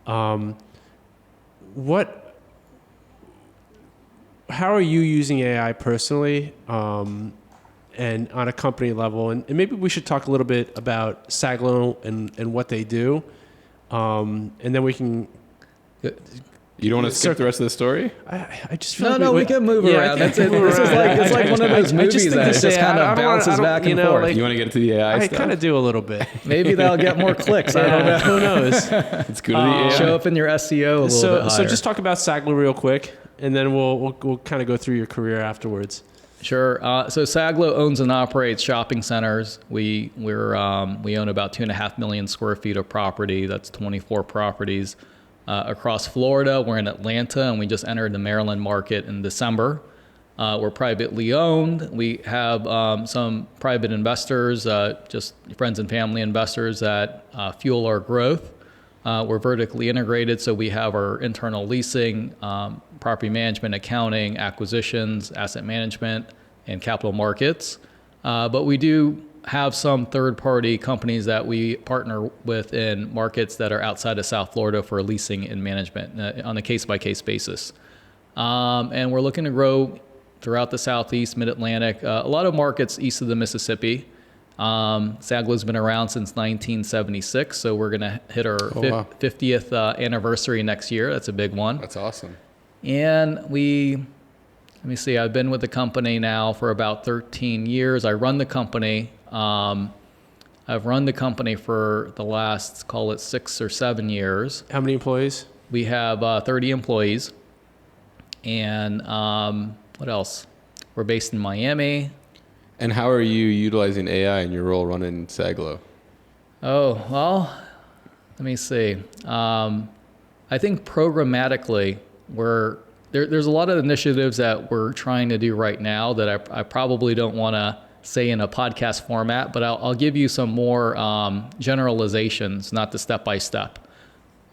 How are you using AI personally, and on a company level? And maybe we should talk a little bit about Saglo and what they do, and then we can... You don't want to skip the rest of the story? I just feel we can move around. It's like one of those movies that just kind of bounces back and forth. Like, you want to get to the AI stuff? I kind of do a little bit. Maybe that'll get more clicks. I don't know. Who knows? It's good to the AI. Show up in your SEO a little bit higher. So just talk about Saglo real quick, and then we'll kind of go through your career afterwards. Sure. So Saglo owns and operates shopping centers. We own about 2.5 million square feet of property. That's 24 properties. Across Florida, we're in Atlanta, and we just entered the Maryland market in December. We're privately owned. We have some private investors, just friends and family investors that fuel our growth. We're vertically integrated, so we have our internal leasing, property management, accounting, acquisitions, asset management, and capital markets. But we do have some third-party companies that we partner with in markets that are outside of South Florida for leasing and management on a case-by-case basis. And we're looking to grow throughout the Southeast, Mid-Atlantic, a lot of markets east of the Mississippi. Saglo's been around since 1976, so we're going to hit our 50th anniversary next year. That's a big one. That's awesome. And let me see, I've been with the company now for about 13 years. I run the company. I've run the company for the last, call it 6 or 7 years. How many employees? We have 30 employees. And what else? We're based in Miami. And how are you utilizing AI in your role running Saglo? Oh, well, let me see. I think programmatically, there's a lot of initiatives that we're trying to do right now that I probably don't want to say in a podcast format, but I'll give you some more generalizations, not the step-by-step.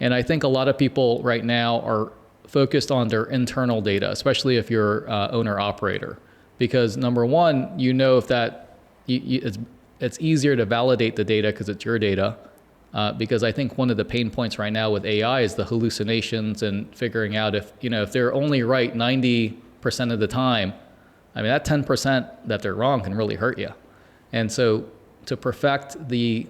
And I think a lot of people right now are focused on their internal data, especially if you're owner-operator. Because number one, if it's easier to validate the data because it's your data. Because I think one of the pain points right now with AI is the hallucinations and figuring out if they're only right 90% of the time, I mean, that 10% that they're wrong can really hurt you. And so to perfect the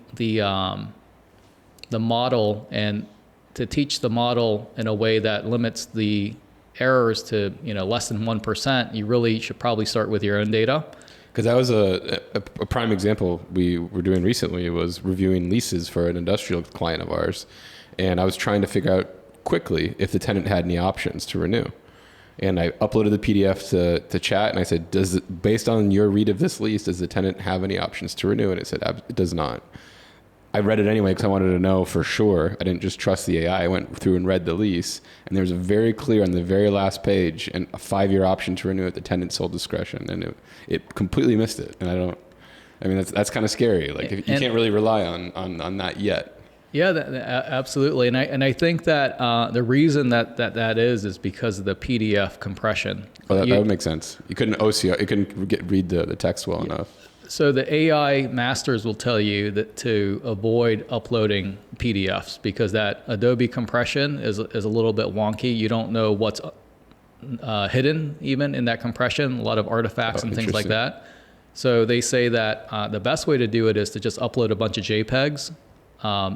model and to teach the model in a way that limits the errors to less than 1%, you really should probably start with your own data. Because that was a prime example we were doing recently, was reviewing leases for an industrial client of ours. And I was trying to figure out quickly if the tenant had any options to renew. And I uploaded the PDF to chat, and I said, based on your read of this lease, does the tenant have any options to renew? And it said, it does not. I read it anyway because I wanted to know for sure. I didn't just trust the AI. I went through and read the lease, and there was a very clear on the very last page and a 5-year option to renew at the tenant's sole discretion, and it completely missed it. And that's kind of scary. Like you can't really rely on that yet. Yeah, absolutely. And I think that the reason that is because of the PDF compression. Well, that would make sense. You couldn't OCR. You couldn't read the text well enough. So the AI masters will tell you that to avoid uploading PDFs because that Adobe compression is a little bit wonky. You don't know what's hidden even in that compression, a lot of artifacts and things like that. So they say that the best way to do it is to just upload a bunch of JPEGs.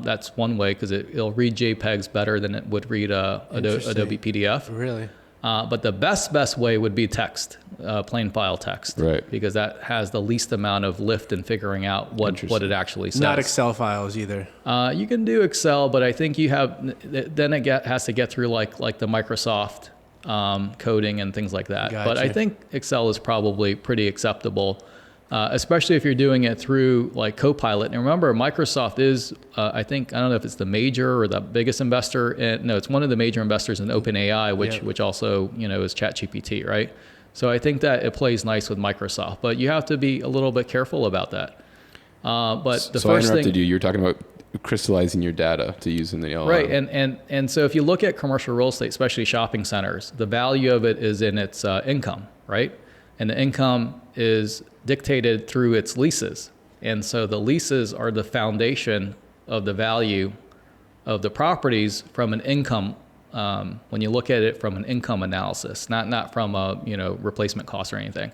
That's one way because it'll read JPEGs better than it would read Adobe PDF. Really? But the best way would be text, plain file text, right? Because that has the least amount of lift in figuring out what it actually says. Not Excel files either. You can do Excel, but I think then it has to get through like the Microsoft coding and things like that. Gotcha. But I think Excel is probably pretty acceptable. Especially if you're doing it through like Copilot. And remember, Microsoft is, I don't know if it's the major or the biggest investor. No, it's one of the major investors in OpenAI, which also, is ChatGPT, right? So I think that it plays nice with Microsoft, but you have to be a little bit careful about that. But I interrupted you. You were talking about crystallizing your data to use in the LLM. Right, and so if you look at commercial real estate, especially shopping centers, the value of it is in its income, right? And the income is dictated through its leases. And so the leases are the foundation of the value of the properties from an income, when you look at it from an income analysis, not from a replacement cost or anything.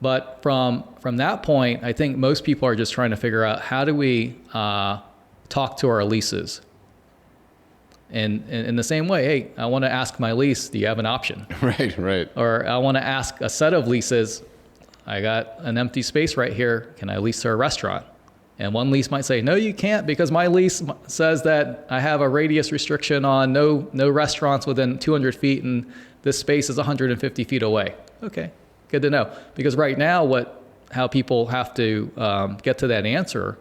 But from that point, I think most people are just trying to figure out how do we talk to our leases. And in the same way, hey, I want to ask my lease, do you have an option? Right. Or I want to ask a set of leases, I got an empty space right here, can I lease to a restaurant? And one lease might say, no, you can't because my lease says that I have a radius restriction on no restaurants within 200 feet and this space is 150 feet away. Okay, good to know. Because right now, how people have to get to that answer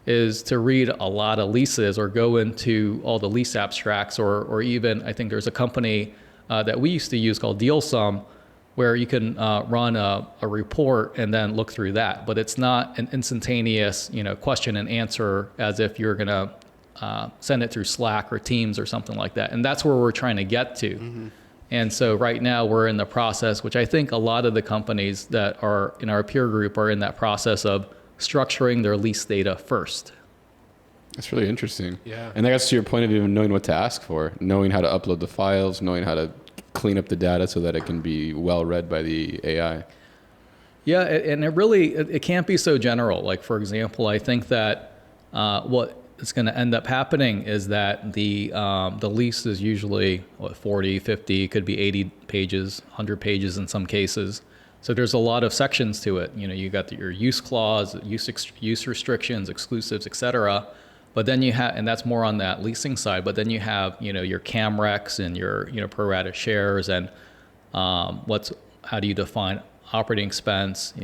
is to read a lot of leases or go into all the lease abstracts or even, I think there's a company that we used to use called DealSum where you can run a report and then look through that. But it's not an instantaneous question and answer as if you're going to send it through Slack or Teams or something like that. And that's where we're trying to get to. Mm-hmm. And so right now we're in the process, which I think a lot of the companies that are in our peer group are in that process of structuring their lease data first. That's really interesting. Yeah. And that gets to your point of even knowing what to ask for, knowing how to upload the files, knowing how to clean up the data so that it can be well read by the AI. Yeah, and it can't be so general. Like, for example, I think that what is going to end up happening is that the lease is usually 40, 50, could be 80 pages, 100 pages in some cases. So there's a lot of sections to it. You got your use clause, use restrictions, exclusives, et cetera. But then you have, and that's more on that leasing side. But then you have, your CAMREX and your, pro rata shares, and how do you define operating expense?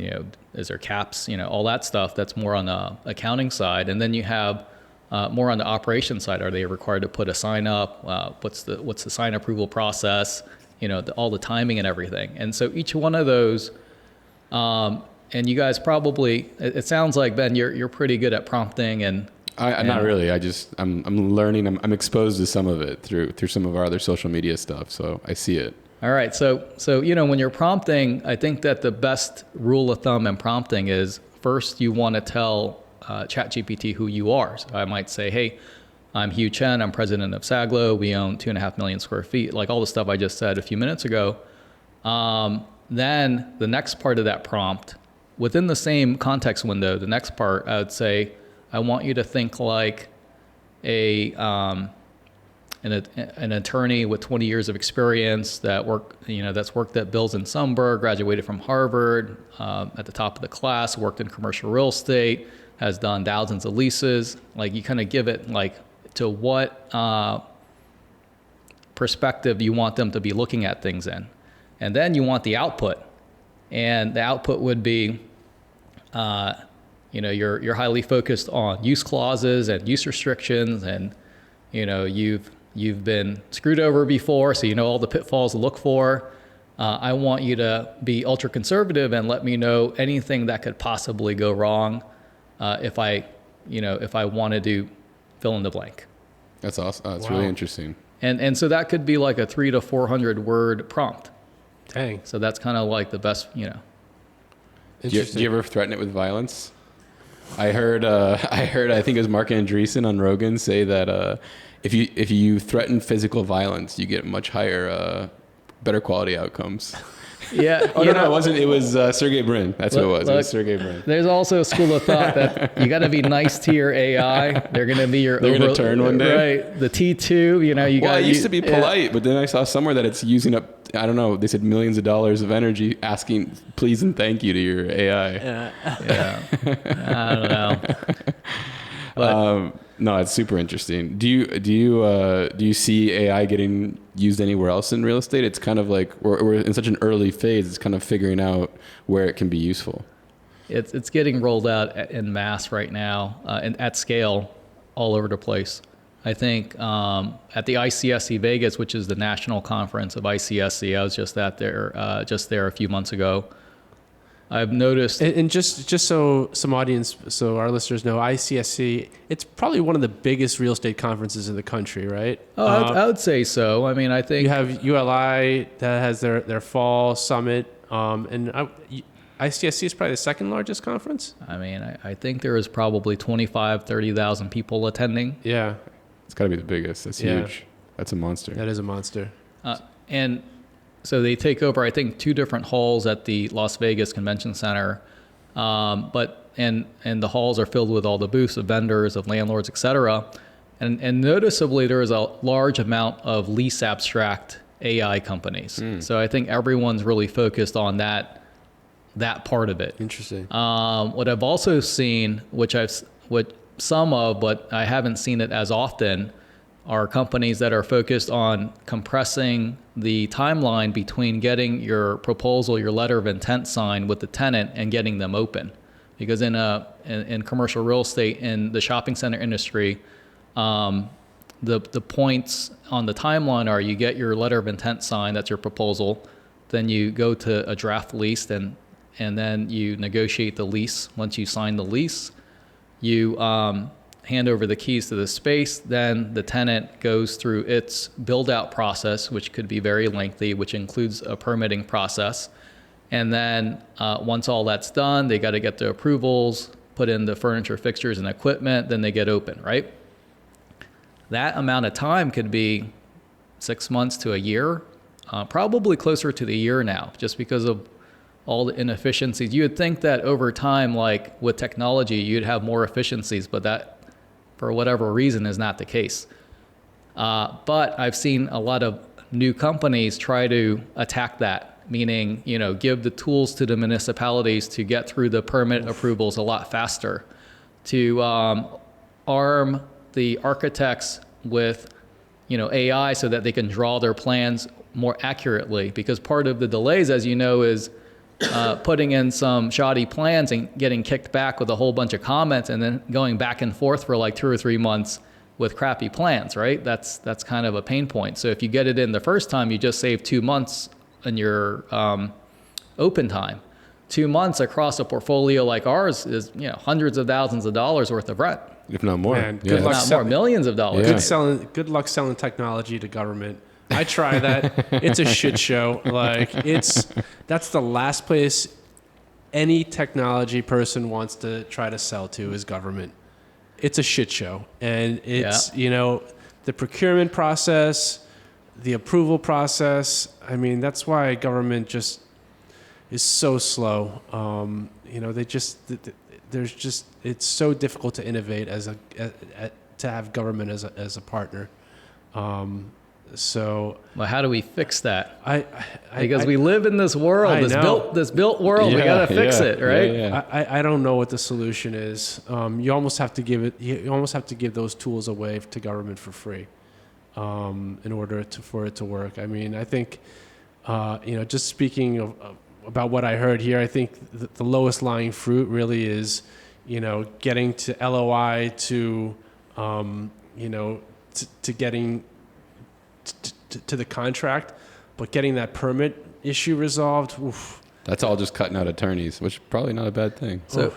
Is there caps? All that stuff. That's more on the accounting side. And then you have more on the operation side. Are they required to put a sign up? What's the sign approval process? All the timing and everything. And so each one of those, and you guys probably, it sounds like, Ben, you're pretty good at prompting and not really. I'm learning. I'm exposed to some of it through some of our other social media stuff. So I see it. All right. So when you're prompting, I think that the best rule of thumb in prompting is first you want to tell ChatGPT who you are. So I might say, hey, I'm Hue Chen. I'm president of Saglo. We own 2.5 million square feet. Like all the stuff I just said a few minutes ago. Then the next part of that prompt within the same context window, the next part, I would say, I want you to think like an attorney with 20 years of experience that's worked at Bills and Sumberg, graduated from Harvard, at the top of the class, worked in commercial real estate, has done thousands of leases. Like, you kind of give it like to what perspective you want them to be looking at things in. And then you want the output. And the output would be, you're highly focused on use clauses and use restrictions, and you've been screwed over before, so you know all the pitfalls to look for. I want you to be ultra conservative and let me know anything that could possibly go wrong if I wanted to fill in the blank. That's awesome. That's really interesting. And so that could be like a 300 to 400 word prompt. Dang. So that's kind of like the best, Do you ever threaten it with violence? I heard, I think it was Mark Andreessen on Rogan say that if you threaten physical violence, you get much higher, better quality outcomes. Yeah. No, it wasn't. It was Sergey Brin. That's who it was. It was Sergey Brin. There's also a school of thought that you got to be nice to your AI. They're going to be your They're going to turn one day. Right. The T2, I used to be polite, but then I saw somewhere that it's using up, I don't know, they said millions of dollars of energy asking please and thank you to your AI. Yeah. I don't know. But, no, it's super interesting. Do you see AI getting used anywhere else in real estate? It's kind of like we're in such an early phase. It's kind of figuring out where it can be useful. It's getting rolled out en masse right now and at scale all over the place. I think at the ICSC Vegas, which is the national conference of ICSC, I was just there a few months ago. I've noticed, and just so our listeners know, ICSC, it's probably one of the biggest real estate conferences in the country, right? Oh, I would say so. I mean, I think you have ULI that has their fall summit, and ICSC is probably the second largest conference. I mean, I think there is probably 30,000 people attending. Yeah, it's got to be the biggest. That's huge. That's a monster. That is a monster. And so they take over, I think, 2 different halls at the Las Vegas Convention Center, but the halls are filled with all the booths of vendors, of landlords, et cetera. And noticeably, there is a large amount of lease abstract AI companies. So I think everyone's really focused on that part of it. Interesting. What I've also seen, some of, but I haven't seen it as often, are companies that are focused on compressing the timeline between getting your proposal, your letter of intent signed with the tenant and getting them open. Because in commercial real estate, in the shopping center industry, the points on the timeline are you get your letter of intent signed, that's your proposal, then you go to a draft lease, and then you negotiate the lease. Once you sign the lease, you hand over the keys to the space, then the tenant goes through its build-out process, which could be very lengthy, which includes a permitting process. And then once all that's done, they got to get the approvals, put in the furniture, fixtures, and equipment, then they get open, right? That amount of time could be 6 months to a year, probably closer to the year now, just because of all the inefficiencies. You would think that over time, like with technology, you'd have more efficiencies, but that, for whatever reason, is not the case. But I've seen a lot of new companies try to attack that, meaning, give the tools to the municipalities to get through the permit approvals a lot faster, to arm the architects with, AI so that they can draw their plans more accurately. Because part of the delays, as you know, is putting in some shoddy plans and getting kicked back with a whole bunch of comments, and then going back and forth for like 2 or 3 months with crappy plans, right? That's kind of a pain point. So if you get it in the first time, you just save 2 months in your open time. 2 months across a portfolio like ours is, hundreds of thousands of dollars worth of rent. If not more. Man, good luck if not more, millions of dollars. Yeah. Good luck selling technology to government. I try that. It's a shit show. That's the last place any technology person wants to try to sell to is government. It's a shit show. And it's, the procurement process, the approval process. I mean, that's why government just is so slow. it's so difficult to innovate to have government as a partner. So, well, how do we fix that? Because we live in this world, this built world. We got to fix it, right? I don't know what the solution is. You almost have to give those tools away to government for free, in order for it to work. I mean, I think, just speaking about what I heard here, I think the lowest lying fruit really is, getting to LOI to, to getting to the contract, but getting that permit issue resolved. Oof. That's all just cutting out attorneys, which is probably not a bad thing. So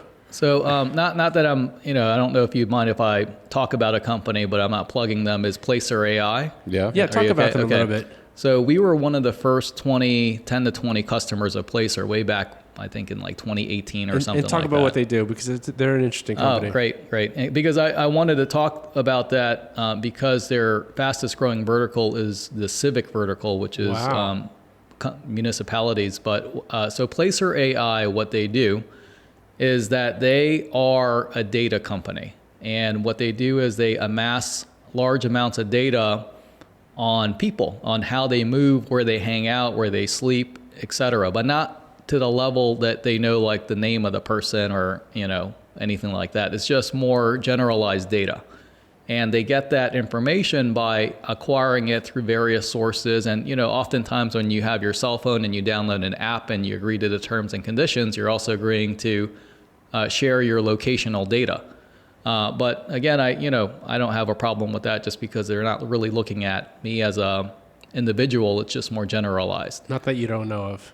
not that I'm, I don't know if you'd mind if I talk about a company, but I'm not plugging them, is Placer AI. Yeah, talk about them a little bit. So we were one of the first 10 to 20 customers of Placer way back, I think in like 2018 or something like that. And talk about what they do, because they're an interesting company. Oh, great. And because I wanted to talk about that because their fastest growing vertical is the civic vertical, which is municipalities. But so Placer AI, what they do is that they are a data company. And what they do is they amass large amounts of data on people, on how they move, where they hang out, where they sleep, et cetera, but not to the level that they know like the name of the person or, anything like that. It's just more generalized data. And they get that information by acquiring it through various sources. And, oftentimes when you have your cell phone and you download an app and you agree to the terms and conditions, you're also agreeing to share your locational data. But again, I don't have a problem with that just because they're not really looking at me as a individual. It's just more generalized. Not that you don't know of.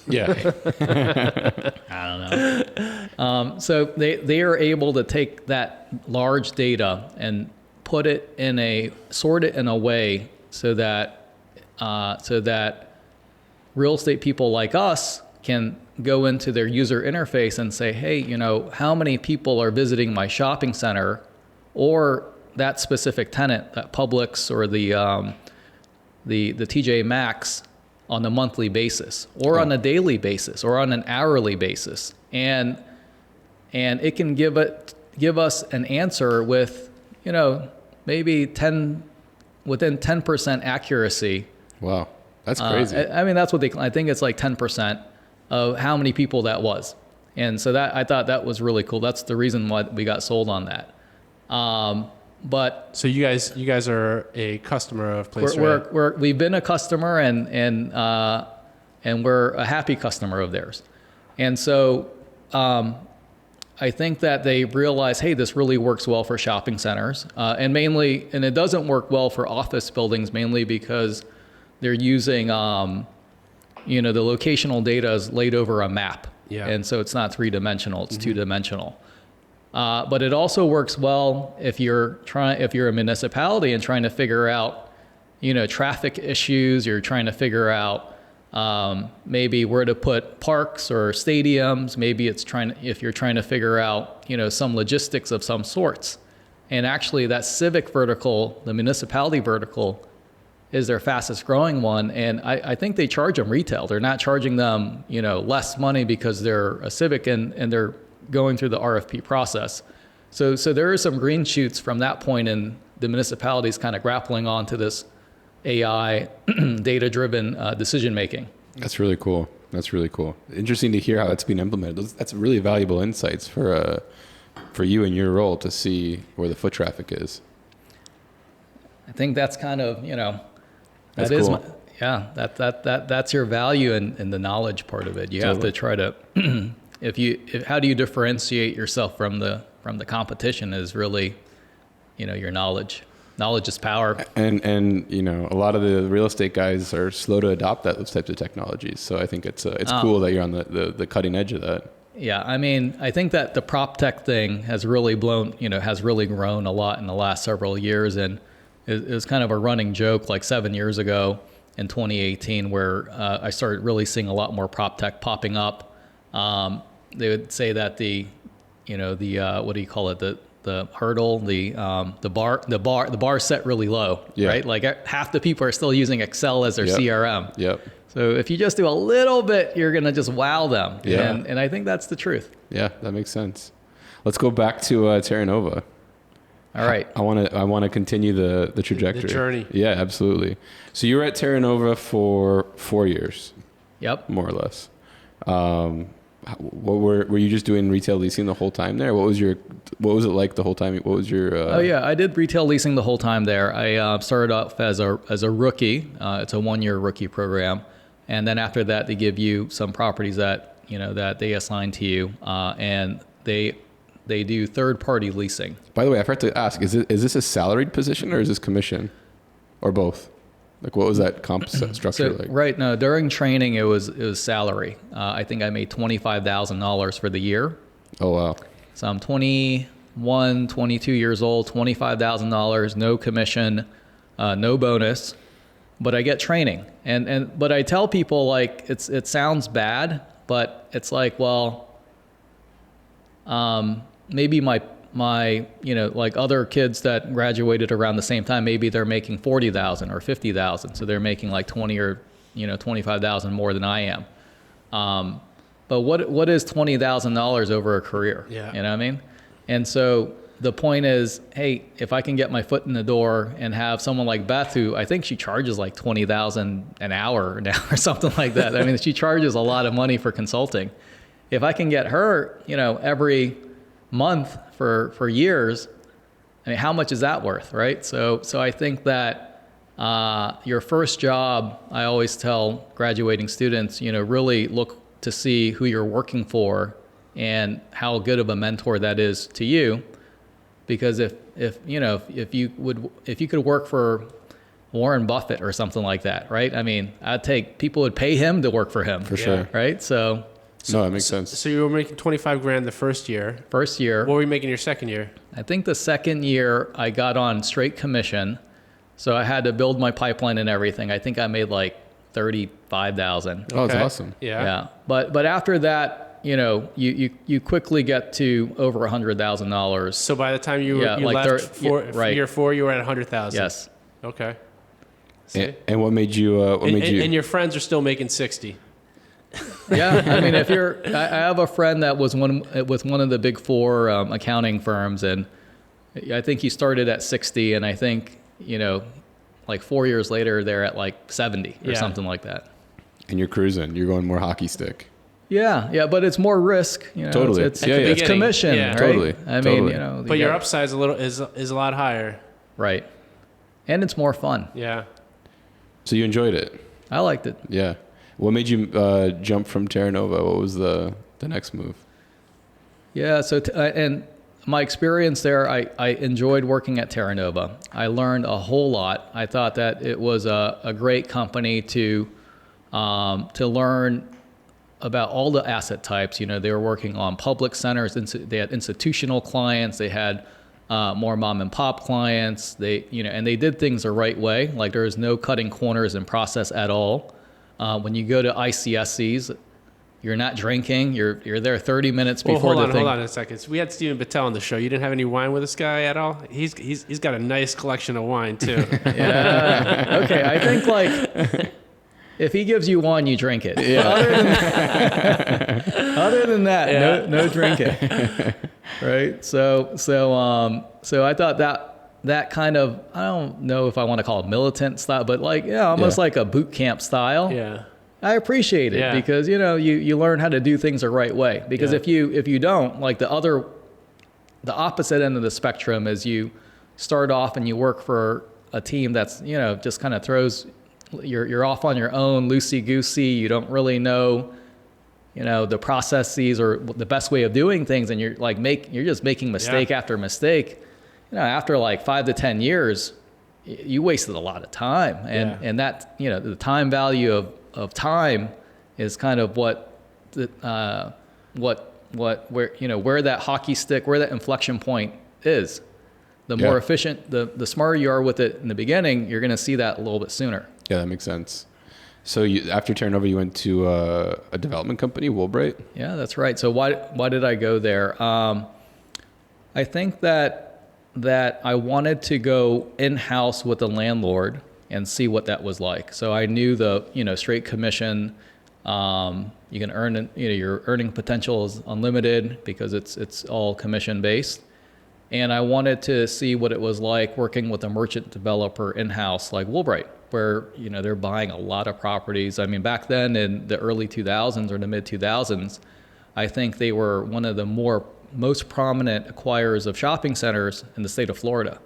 Yeah. I don't know. So they are able to take that large data and sort it in a way so that real estate people like us can go into their user interface and say, hey, how many people are visiting my shopping center or that specific tenant, that Publix or the TJ Maxx on a monthly basis or on a daily basis or on an hourly basis. And it can give us an answer with, maybe within 10% accuracy. Wow. That's crazy. That's what I think it's like 10% of how many people that was. And so I thought that was really cool. That's the reason why we got sold on that. But so you guys are a customer of Placer. We've been a customer and we're a happy customer of theirs. And so I think that they realize, hey, this really works well for shopping centers, and it doesn't work well for office buildings, mainly because they're using the locational data is laid over a map. Yeah. And so it's not 3-dimensional, it's 2-dimensional. But it also works well if you're a municipality and trying to figure out, traffic issues. You're trying to figure out maybe where to put parks or stadiums. Maybe if you're trying to figure out, some logistics of some sorts. And actually that civic vertical, the municipality vertical, is their fastest growing one. And I think they charge them retail. They're not charging them, less money because they're a civic and they're going through the RFP process. So there are some green shoots from that point, and the municipalities kind of grappling onto this AI data-driven decision making. That's really cool. Interesting to hear how that's being implemented. That's really valuable insights for you and your role to see where the foot traffic is. I think that's kind of, that's cool. That's your value in the knowledge part of it. You have to try to, how do you differentiate yourself from the competition is really, your knowledge. Knowledge is power. And a lot of the real estate guys are slow to adopt those types of technologies. So I think it's cool that you're on the cutting edge of that. Yeah, I think that the prop tech thing has really grown a lot in the last several years, and it was kind of a running joke like 7 years ago in 2018 where I started really seeing a lot more prop tech popping up. They would say that the what do you call it, the hurdle, the bar set really low, right? Like half the people are still using Excel as their CRM. Yep. So if you just do a little bit, you're going to just wow them. Yeah. And I think that's the truth. Yeah, that makes sense. Let's go back to Terra Nova. All right. I want to continue the trajectory. The journey. Yeah, absolutely. So you were at Terra Nova for 4 years. Yep. More or less. What were you just doing retail leasing the whole time there? What was it like the whole time? What was your Oh yeah, I did retail leasing the whole time there. I started off as a rookie. It's a 1-year rookie program, and then after that they give you some properties that that they assign to you, and they do third-party leasing. By the way, I forgot to ask: is this a salaried position or is this commission, or both? Like, what was that comp structure like? Right. No, during training it was salary. I think I made $25,000 for the year. Oh wow! So I'm 21, 22 years old, $25,000, no commission, no bonus, but I get training. But I tell people, like, it sounds bad, but it's like, well, maybe my like other kids that graduated around the same time, maybe they're making 40,000 or 50,000, so they're making like 20 or 25,000 more than I am. But what is $20,000 over a career? Yeah. You know what I mean? And so the point is, hey, if I can get my foot in the door and have someone like Beth, who I think she charges like $20,000 an hour now or something like that. I mean, she charges a lot of money for consulting. If I can get her, every month for years, I mean, how much is that worth, right? So I think that your first job, I always tell graduating students, really look to see who you're working for and how good of a mentor that is to you. Because if you could work for Warren Buffett or something like that, right? I mean, people would pay him to work for him. For sure. Right? So no, that makes sense. So you were making $25,000 the first year. First year. What were you making your second year? I think the second year I got on straight commission. So I had to build my pipeline and everything. I think I made like 35,000. Oh, that's awesome. Yeah. Yeah. But after that, you quickly get to over $100,000. So by the time you like left year 4, you were at 100,000. Yes. Okay. And what made you? And your friends are still making 60. Yeah, I mean, I have a friend that was with one of the big 4 accounting firms, and I think he started at 60, and I think like 4 years later they're at like 70 or something like that. And you're cruising. You're going more hockey stick. Yeah, but it's more risk. Totally. It's commission. Yeah. Right? Totally. I totally. mean, but your upside is a lot higher. Right, and it's more fun. Yeah. So you enjoyed it. I liked it. Yeah. What made you jump from Terra Nova? What was the next move? Yeah, so and my experience there, I enjoyed working at Terra Nova. I learned a whole lot. I thought that it was a great company to learn about all the asset types. They were working on public centers. They had institutional clients. They had more mom and pop clients. And they did things the right way. Like, there was no cutting corners in process at all. When you go to ICSCs, you're not drinking. You're there 30 minutes before the thing. Hold on a second. So we had Steven Patel on the show. You didn't have any wine with this guy at all? He's got a nice collection of wine too. Yeah. Okay. I think, like, if he gives you wine, you drink it. Yeah. Other than that, no drinking. Right. So I thought that kind of, I don't know if I want to call it militant style, but almost like a boot camp style. Yeah. I appreciate it because, you learn how to do things the right way. Because if you don't, like, the opposite end of the spectrum is you start off and you work for a team that's, just kind of throws, you're off on your own, loosey-goosey. You don't really know, the processes or the best way of doing things. And you're you're just making mistake after mistake. After like 5 to 10 years, you wasted a lot of time. And that, the time value of time is kind of where that hockey stick, where that inflection point is. The more efficient, the smarter you are with it in the beginning, you're going to see that a little bit sooner. Yeah, that makes sense. So after Terra Nova, you went to a development company, Woolbright? Yeah, that's right. So why did I go there? I think that I wanted to go in-house with the landlord and see what that was like. So I knew the, straight commission, you can earn, your earning potential is unlimited because it's all commission based. And I wanted to see what it was like working with a merchant developer in-house like Woolbright, where, they're buying a lot of properties. I mean, back then in the early 2000s or the mid 2000s, I think they were one of the most prominent acquirers of shopping centers in the state of Florida.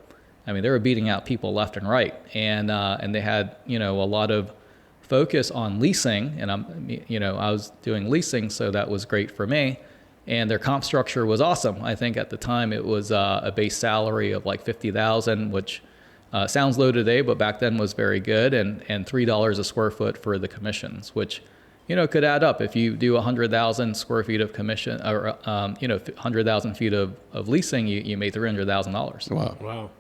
I mean, they were beating out people left and right, and they had, a lot of focus on leasing, and I was doing leasing, so that was great for me. And their comp structure was awesome. I think at the time it was a base salary of like $50,000, which sounds low today, but back then was very good, and $3 a square foot for the commissions, which could add up. If you do 100,000 square feet of commission, or 100,000 feet of leasing, you made $300,000.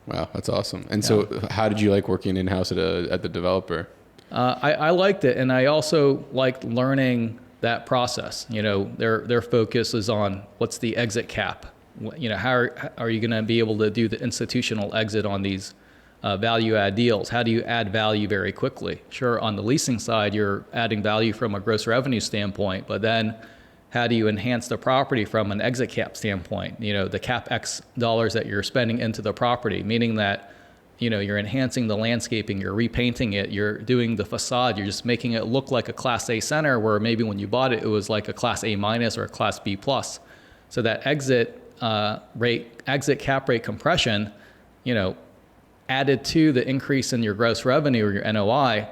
Wow, that's awesome. And so, how did you like working in house at the developer? I liked it, and I also liked learning that process. Their focus is on what's the exit cap. How are you going to be able to do the institutional exit on these value add deals? How do you add value very quickly? Sure, on the leasing side, you're adding value from a gross revenue standpoint, but then how do you enhance the property from an exit cap standpoint? The CapEx dollars that you're spending into the property, meaning that you're enhancing the landscaping, you're repainting it, you're doing the facade, you're just making it look like a Class A center where maybe when you bought it, it was like a Class A minus or a Class B plus. So that exit cap rate compression, added to the increase in your gross revenue or your NOI,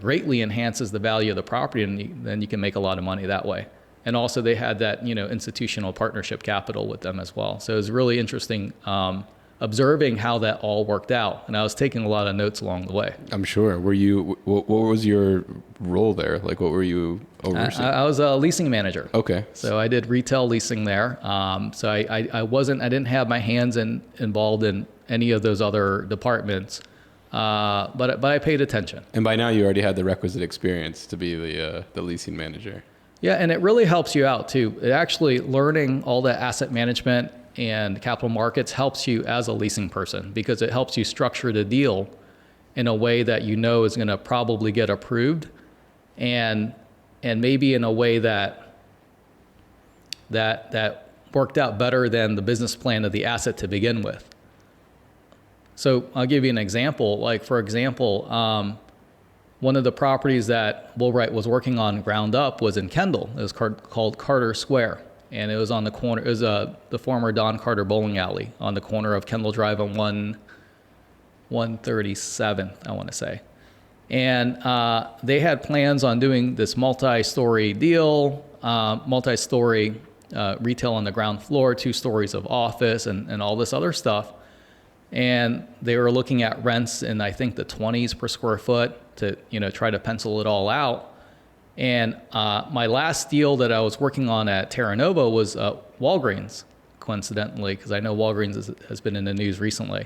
greatly enhances the value of the property, and then you can make a lot of money that way. And also they had that, institutional partnership capital with them as well. So it was really interesting observing how that all worked out. And I was taking a lot of notes along the way. I'm sure. What was your role there? Like, what were you overseeing? I was a leasing manager. Okay. So I did retail leasing there. So I didn't have my hands involved in any of those other departments. But I paid attention. And by now you already had the requisite experience to be the leasing manager. Yeah, and it really helps you out too. It actually, learning all the asset management and capital markets helps you as a leasing person, because it helps you structure the deal in a way that is going to probably get approved, and maybe in a way that worked out better than the business plan of the asset to begin with. So I'll give you an example. Like, for example, one of the properties that Woolbright was working on ground up was in Kendall. It was called Carter Square. And it was on the corner. It was the former Don Carter bowling alley on the corner of Kendall Drive and 137th, I want to say. And they had plans on doing this multi-story deal, multi-story retail on the ground floor, 2 stories of office, and all this other stuff. And they were looking at rents in, I think, the 20s per square foot to try to pencil it all out. And my last deal that I was working on at Terra Nova was Walgreens, coincidentally, because I know Walgreens has been in the news recently.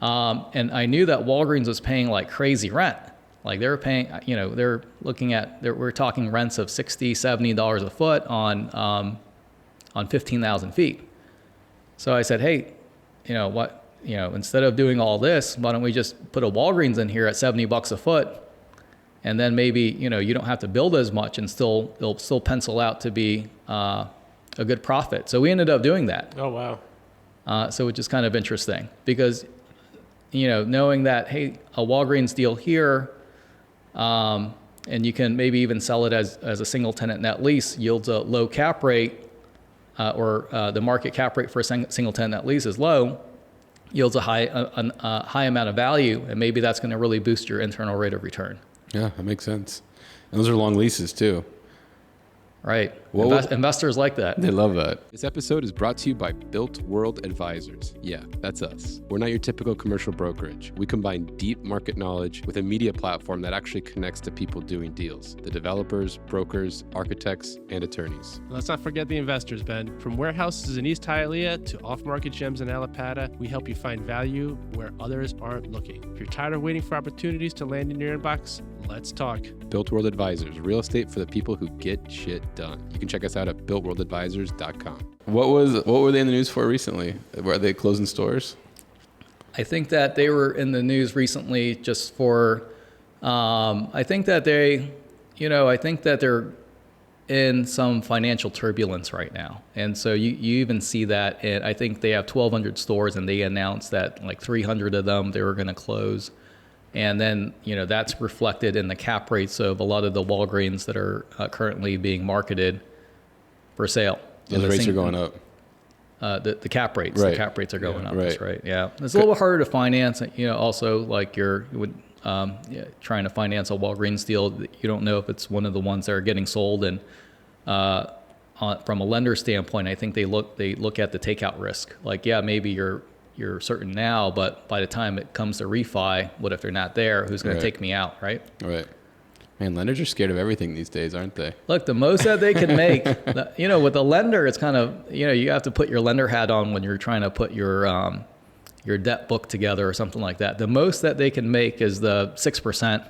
And I knew that Walgreens was paying like crazy rent. Like, they were paying, we're talking rents of $60, $70 a foot on 15,000 feet. So I said, hey, instead of doing all this, why don't we just put a Walgreens in here at $70 a foot? And then maybe, you don't have to build as much, and it'll still pencil out to be a good profit. So we ended up doing that. Oh, wow. So which is kind of interesting, because, knowing that, hey, a Walgreens deal here, and you can maybe even sell it as a single tenant net lease, yields a low cap rate, or the market cap rate for a single tenant net lease is low, yields a high amount of value, and maybe that's going to really boost your internal rate of return. Yeah, that makes sense. And those are long leases too. Right. Investors like that. They love that. This episode is brought to you by Built World Advisors. Yeah, that's us. We're not your typical commercial brokerage. We combine deep market knowledge with a media platform that actually connects to people doing deals: the developers, brokers, architects, and attorneys. Let's not forget the investors, Ben. From warehouses in East Hialeah to off-market gems in Allapattah, we help you find value where others aren't looking. If you're tired of waiting for opportunities to land in your inbox, let's talk. Built World Advisors, real estate for the people who get shit done. You can check us out at builtworldadvisors.com. What were they in the news for recently? Were they closing stores? I think that they were in the news recently just for, I think that they're in some financial turbulence right now. And so you even see that, and I think they have 1,200 stores, and they announced that like 300 of them, they were going to close. And then, that's reflected in the cap rates of a lot of the Walgreens that are currently being marketed for sale. Those rates are going up. The cap rates, right. The cap rates are going up. Right. That's right. Yeah, it's a little harder to finance. Also like trying to finance a Walgreens deal, you don't know if it's one of the ones that are getting sold. And from a lender standpoint, I think they look at the takeout risk. Like, yeah, maybe you're certain now, but by the time it comes to refi, what if they're not there? Who's going to take me out, right? Right. Man, lenders are scared of everything these days, aren't they? Look, the most that they can make, with a lender, it's kind of, you have to put your lender hat on when you're trying to put your debt book together or something like that. The most that they can make is the 6%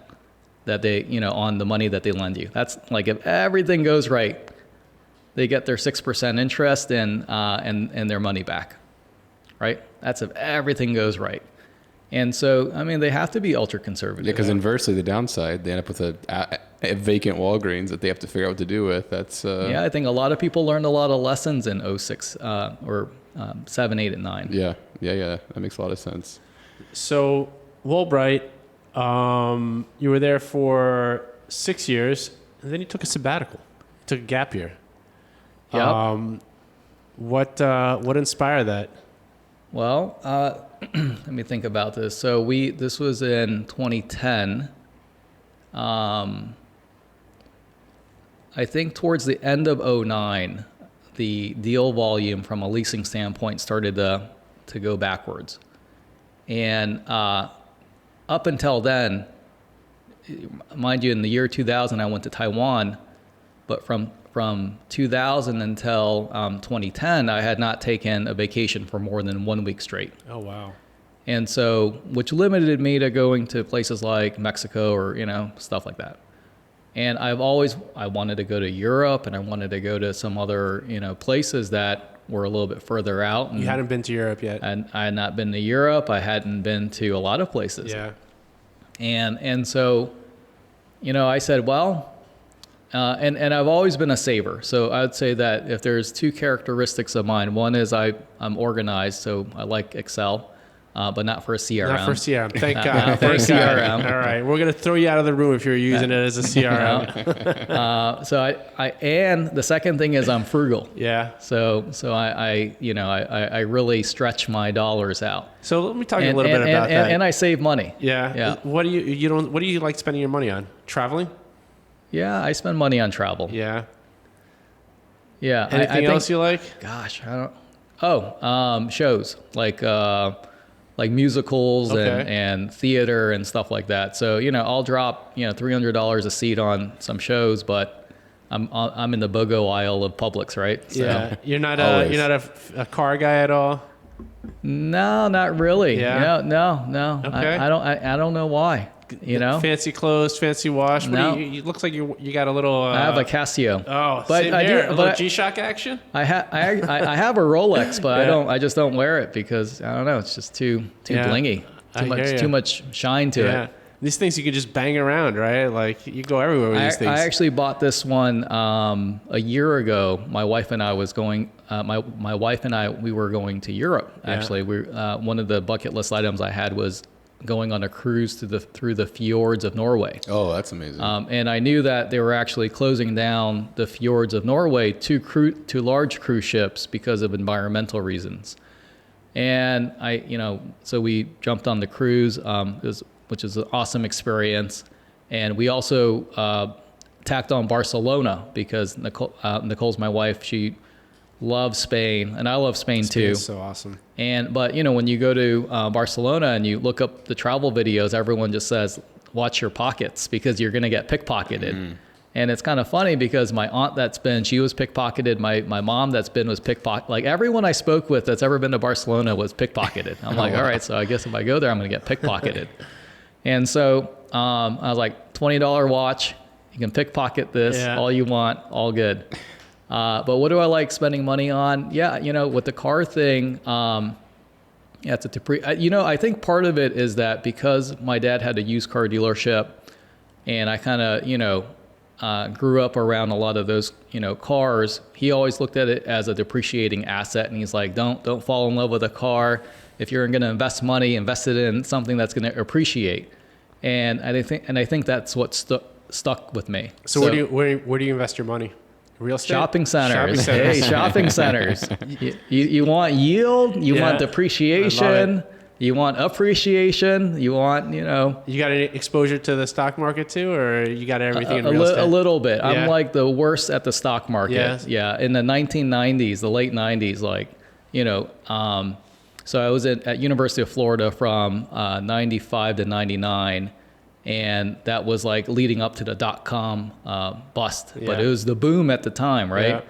that they, on the money that they lend you. That's like, if everything goes right, they get their 6% interest and their money back, right? That's if everything goes right. And so, they have to be ultra conservative. Yeah, because inversely, the downside, they end up with a vacant Walgreens that they have to figure out what to do with. That's Yeah, I think a lot of people learned a lot of lessons in 06 or 7, 8, and 9. Yeah. That makes a lot of sense. So, Woolbright, you were there for 6 years, and then you took a sabbatical. You took a gap year. Yep. What inspired that? Well, let me think about this. So this was in 2010. I think towards the end of 2009, the deal volume from a leasing standpoint started to go backwards. And up until then, mind you, in the year 2000, I went to Taiwan, but from 2000 until 2010, I had not taken a vacation for more than 1 week straight. Oh, wow. And so, which limited me to going to places like Mexico or, stuff like that. And I wanted to go to Europe, and I wanted to go to some other, places that were a little bit further out. And you hadn't been to Europe yet? And I had not been to Europe. I hadn't been to a lot of places. Yeah. And so, I said, well, and I've always been a saver. So I'd say that if there's two characteristics of mine, one is I'm organized, so I like Excel, but not for a CRM. Not for a CRM. Thank God. Not for a CRM. All right, we're gonna throw you out of the room if you're using it as a CRM. So and the second thing is I'm frugal. Yeah. So I really stretch my dollars out. So let me talk a little bit about that. And I save money. Yeah. Yeah. What do you like spending your money on? Traveling? Yeah, I spend money on travel. Yeah. Yeah. Anything else you like? Gosh, I don't. Shows like musicals and theater and stuff like that. So I'll drop $300 a seat on some shows, but I'm in the BOGO aisle of Publix, right? So, yeah. You're not a car guy at all. No, not really. Yeah. No. Okay. I don't know why. Fancy clothes, fancy wash. No. It looks like you got a little. I have a Casio. Oh, but same I here. do. A little G-Shock action. I have a Rolex, but I just don't wear it because I don't know. It's just too blingy. Too much shine to it. These things you could just bang around, right? Like you go everywhere with these things. I actually bought this one a year ago. My wife and I was going. My wife and I we were going to Europe. Actually, one of the bucket list items I had was going on a cruise through the fjords of Norway. Oh, that's amazing. And I knew that they were actually closing down the fjords of Norway to large cruise ships because of environmental reasons. And so we jumped on the cruise, which is an awesome experience. And we also tacked on Barcelona because Nicole's my wife. She loves Spain, and I love Spain too. It's so awesome. But when you go to Barcelona and you look up the travel videos, everyone just says, watch your pockets because you're going to get pickpocketed. Mm-hmm. And it's kind of funny because my aunt she was pickpocketed. My mom was pickpocketed. Like everyone I spoke with that's ever been to Barcelona was pickpocketed. I'm like, all right, so I guess if I go there, I'm going to get pickpocketed. And so I was like, $20 watch. You can pickpocket this all you want, all good. But what do I like spending money on? Yeah, with the car thing, Yeah, I think part of it is that because my dad had a used car dealership, and I kind of, grew up around a lot of those, cars. He always looked at it as a depreciating asset, and he's like, don't fall in love with a car. If you're going to invest money, invest it in something that's going to appreciate. And I think that's what stuck with me. So where do you invest your money? Real estate? Shopping centers. Hey, shopping centers. You want yield. You want depreciation. You want appreciation. You want, You got any exposure to the stock market too, or you got everything in real estate? A little bit. Yeah. I'm like the worst at the stock market. Yes. Yeah. In the 1990s, the late 90s, so I was at University of Florida from 95 to 99. And that was like leading up to the .com bust, but it was the boom at the time, right? Yeah.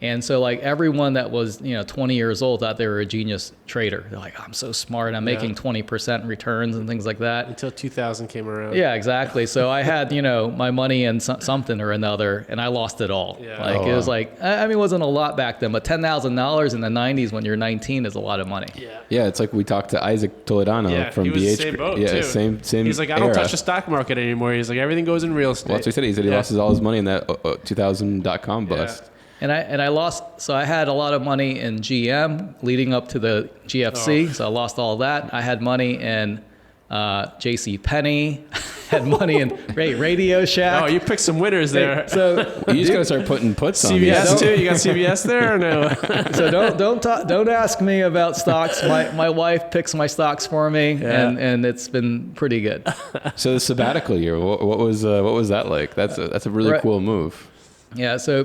And so like everyone that was 20 years old thought they were a genius trader. They're like, I'm so smart, I'm making 20% returns and things like that. Until 2000 came around. Yeah, exactly. So I had my money in something or another, and I lost it all. Yeah. It was like, I mean, it wasn't a lot back then, but $10,000 in the 90s when you're 19 is a lot of money. Yeah, it's like we talked to Isaac Toledano from he was BH. the same boat too. Same. He's like, I don't touch the stock market anymore. He's like, everything goes in real estate. Well, that's what he said. He lost all his money in that 2000 .com bust. And I lost, so I had a lot of money in GM leading up to the GFC, so I lost all that. I had money in J.C. Penney, had money in Radio Shack. Oh, you picked some winners there. So you just gotta start putting puts on. CBS too. You got CBS there or no? So don't ask me about stocks. My wife picks my stocks for me, and it's been pretty good. So the sabbatical year, what was that like? That's a really cool move. Yeah, so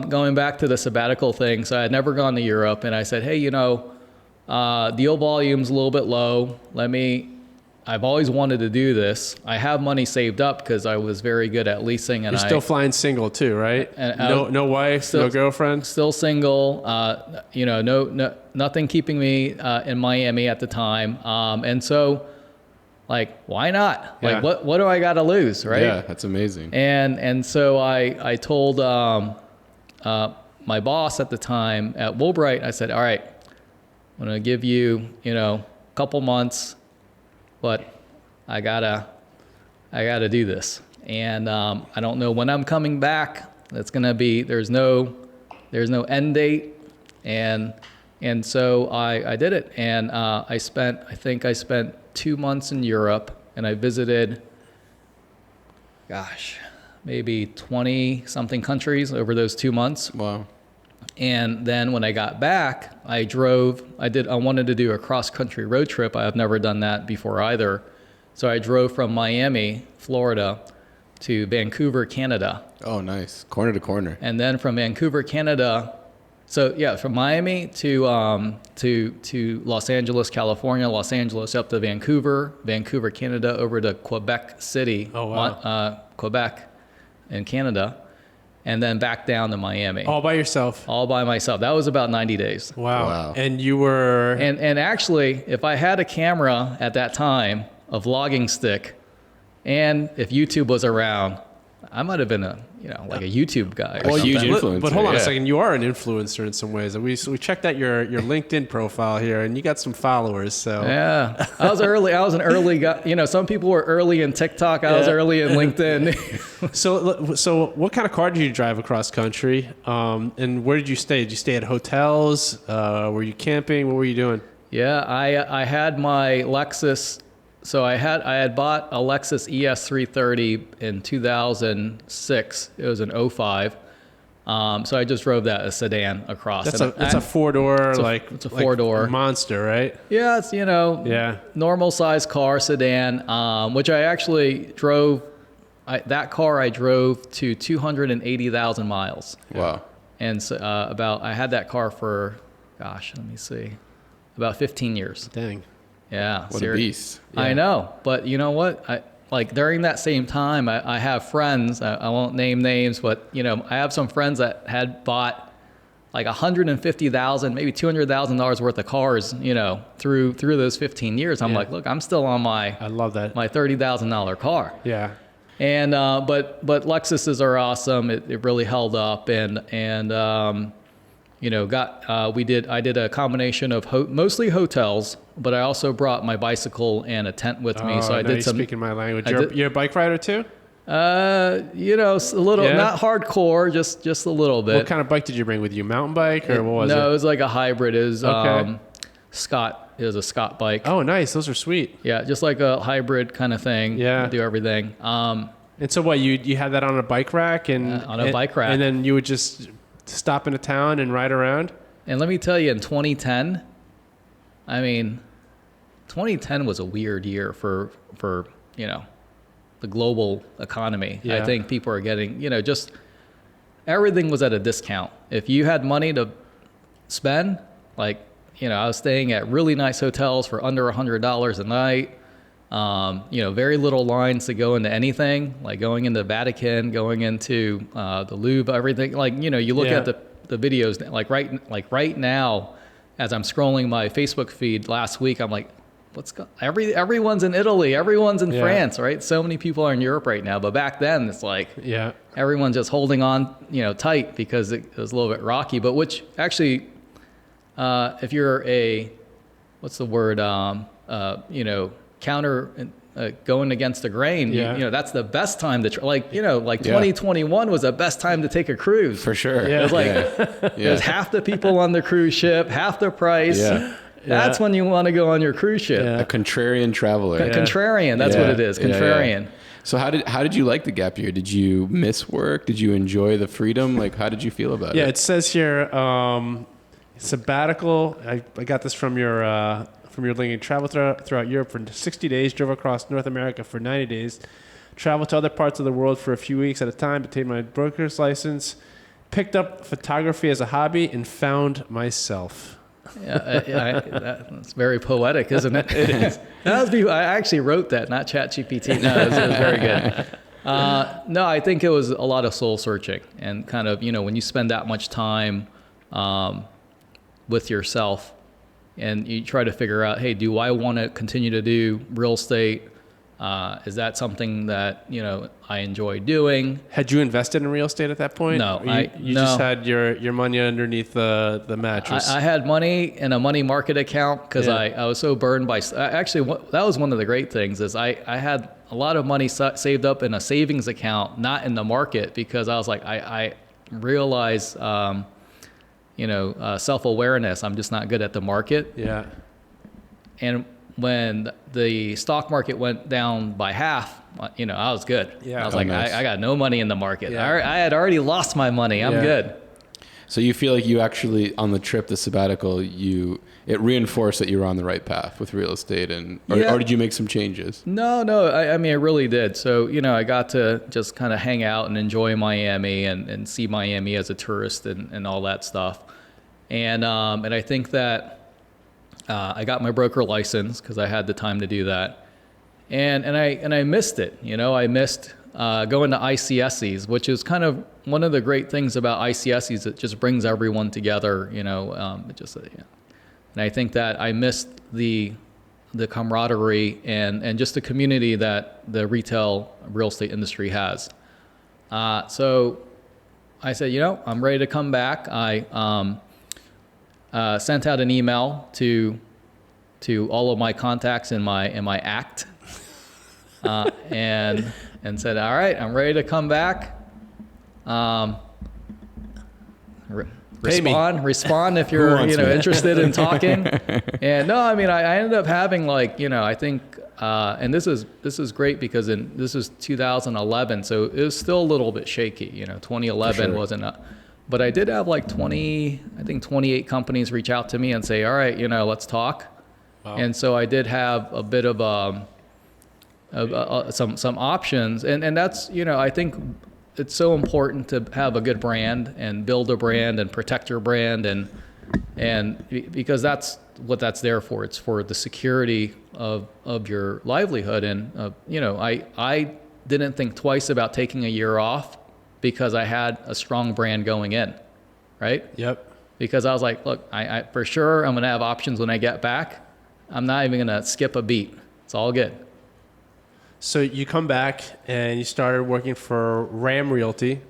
going back to the sabbatical thing, so I had never gone to Europe, and I said, hey, deal volume's a little bit low. I've always wanted to do this. I have money saved up because I was very good at leasing. And you're still flying single too, right? And no wife, no girlfriend? Still single. Nothing keeping me in Miami at the time. And so, why not? Yeah. What do I got to lose, right? Yeah, that's amazing. And so I told my boss at the time at Woolbright, I said, all right, I'm going to give you, a couple months, but I gotta do this. And I don't know when I'm coming back. That's going to be, there's no end date. And so I did it. And I spent 2 months in Europe, and I visited, maybe 20 something countries over those 2 months. Wow. And then when I got back, I wanted to do a cross country road trip. I have never done that before either. So I drove from Miami, Florida to Vancouver, Canada. Oh, nice. Corner to corner. And then from Vancouver, Canada, from Miami to Los Angeles, California, Los Angeles up to Vancouver, Canada, over to Quebec City, Quebec in Canada, and then back down to Miami. All by yourself? All by myself. That was about 90 days. Wow. And you were... And actually, if I had a camera at that time, a vlogging stick, and if YouTube was around, I might have been a YouTube guy. Or huge influencer. But hold on a second, you are an influencer in some ways. We checked out your LinkedIn profile here, and you got some followers. So yeah, I was an early guy. Some people were early in TikTok. I was early in LinkedIn. So what kind of car did you drive across country? And where did you stay? Did you stay at hotels? Were you camping? What were you doing? Yeah, I had my Lexus. So I had bought a Lexus ES330 in 2006. It was an 05. So I just drove that, a sedan, across. That's a four-door, it's a four-door monster, right? Yeah, it's normal size car, sedan, which I actually drove. That car I drove to 280,000 miles. Wow. And so I had that car for, about 15 years. Dang. Yeah. What a beast. Yeah. I know. But you know what? During that same time, I have friends, I won't name names, but I have some friends that had bought like $150,000, maybe $200,000 worth of cars, through those 15 years. I'm like, look, I'm still on I love that. My $30,000 car. Yeah. And, but Lexuses are awesome. It really held up. And I did a combination of mostly hotels, but I also brought my bicycle and a tent with me. So I did some. Speaking my language. You're a bike rider too? A little, not hardcore, just a little bit. What kind of bike did you bring with you? Mountain bike or what was it? No, it was like a hybrid. It was Scott. It was a Scott bike. Oh, nice. Those are sweet. Yeah, just like a hybrid kind of thing. Yeah. Do everything. And so what, you had that on a bike rack on a bike rack. And then you would just stop in a town and ride around? And let me tell you, in 2010, 2010 was a weird year for the global economy. Yeah. I think people are getting, just everything was at a discount. If you had money to spend, I was staying at really nice hotels for under $100 a night. Very little lines to go into anything, like going into the Vatican, going into the Louvre, everything. You look at the videos, right now, as I'm scrolling my Facebook feed last week, I'm like, everyone's in Italy, everyone's in France, right? So many people are in Europe right now, but back then it's like everyone's just holding on, tight because it was a little bit rocky. But which actually, if you're counter going against the grain, that's the best time to 2021 was the best time to take a cruise for sure. It was there's half the people on the cruise ship, half the price. That's when you want to go on your cruise ship. A contrarian traveler. Contrarian, that's what it is. Contrarian. Yeah. So how did you like the gap year? Did you miss work? Did you enjoy the freedom? How did you feel about it? Yeah, it says here, sabbatical. I got this from your LinkedIn. Travel throughout Europe for 60 days, drove across North America for 90 days, traveled to other parts of the world for a few weeks at a time, obtained my broker's license, picked up photography as a hobby, and found myself. That's very poetic, isn't it? It is. I actually wrote that, not ChatGPT. No, it was very good. No, I think it was a lot of soul searching and kind of, when you spend that much time with yourself and you try to figure out, hey, do I want to continue to do real estate? Is that something that, I enjoy doing? Had you invested in real estate at that point? No. You just had your money underneath the mattress? I had money in a money market account because I was so burned by... Actually, that was one of the great things is I had a lot of money saved up in a savings account, not in the market, because I was like, I realized, self-awareness. I'm just not good at the market. Yeah. And when the stock market went down by half, I was good. Yeah. I was nice. I got no money in the market. Yeah. I had already lost my money. I'm good. So you feel like you actually, on the trip, the sabbatical, it reinforced that you were on the right path with real estate, or did you make some changes? No. I mean, it really did. So, I got to just kind of hang out and enjoy Miami and see Miami as a tourist and all that stuff. And I think that I got my broker license because I had the time to do that. And I missed it. I missed going to ICSCs, which is kind of one of the great things about ICSCs. It just brings everyone together, And I think that I missed the camaraderie and just the community that the retail real estate industry has. So I said, I'm ready to come back. I sent out an email to all of my contacts in my act, and said, all right, I'm ready to come back. Respond if you're interested in talking. And no, I mean, I ended up having I think, and this is great because this is 2011, so it was still a little bit shaky. 2011 wasn't but I did have 28 companies reach out to me and say, all right, let's talk. Wow. And so I did have a bit of some options. And that's, I think it's so important to have a good brand and build a brand and protect your brand. And because that's what that's there for. It's for the security of your livelihood. And, I didn't think twice about taking a year off because I had a strong brand going in, right? Yep. Because I was like, look, I for sure I'm going to have options when I get back. I'm not even going to skip a beat. It's all good. So you come back and you started working for Ram Realty.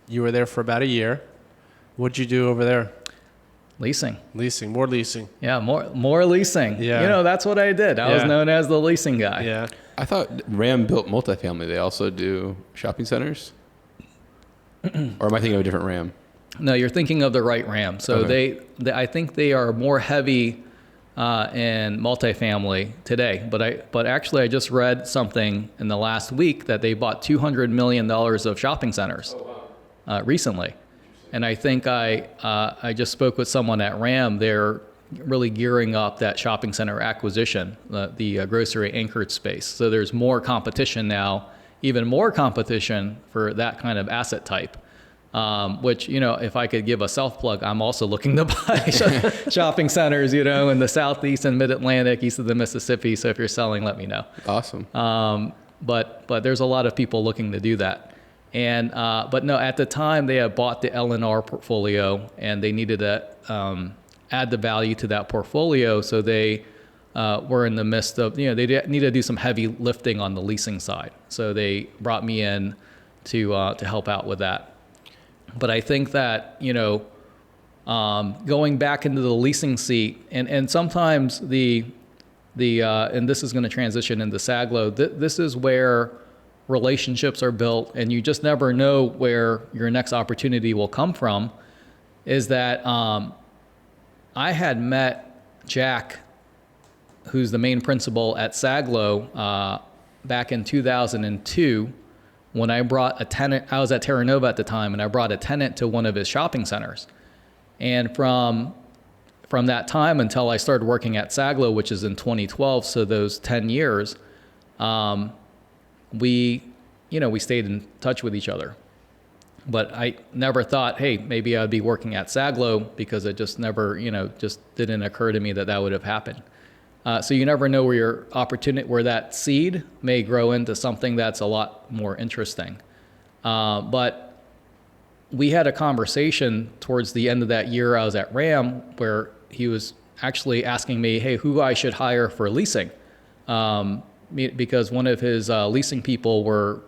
You were there for about a year. What'd you do over there? Leasing. More leasing. Yeah, more leasing. Yeah. You know, that's what I did. I was known as the leasing guy. Yeah. I thought Ram built multifamily. They also do shopping centers? Or am I thinking of a different Ram? No, you're thinking of the right Ram. So Okay. I think they are more heavy in multifamily today. But actually, I just read something in the last week that they bought $200 million of shopping centers recently. And I think I just spoke with someone at Ram. They're really gearing up that shopping center acquisition, the grocery anchored space. So there's more competition now, even more competition for that kind of asset type. Which, you know, if I could give a self plug, I'm also looking to buy shopping centers, you know, in the Southeast and Mid-Atlantic, east of the Mississippi. So if you're selling, let me know. Awesome. But there's a lot of people looking to do that. And but no, at the time they had bought the L&R portfolio and they needed to add the value to that portfolio. So they were in the midst of, you know, they needed to do some heavy lifting on the leasing side. So they brought me in to help out with that. But I think that, you know, going back into the leasing seat, and sometimes and this is going to transition into Saglo, this is where relationships are built, and you just never know where your next opportunity will come from, is that I had met Jack, who's the main principal at Saglo, back in 2002, when I brought a tenant. I was at Terra Nova at the time, and I brought a tenant to one of his shopping centers. And from that time until I started working at Saglo, which is in 2012, so those 10 years, we stayed in touch with each other. But I never thought, hey, maybe I'd be working at Saglo, because it just never, just didn't occur to me that would have happened. So you never know where that seed may grow into something that's a lot more interesting. But we had a conversation towards the end of that year I was at Ram, where he was actually asking me, hey, who I should hire for leasing. Because one of his leasing people were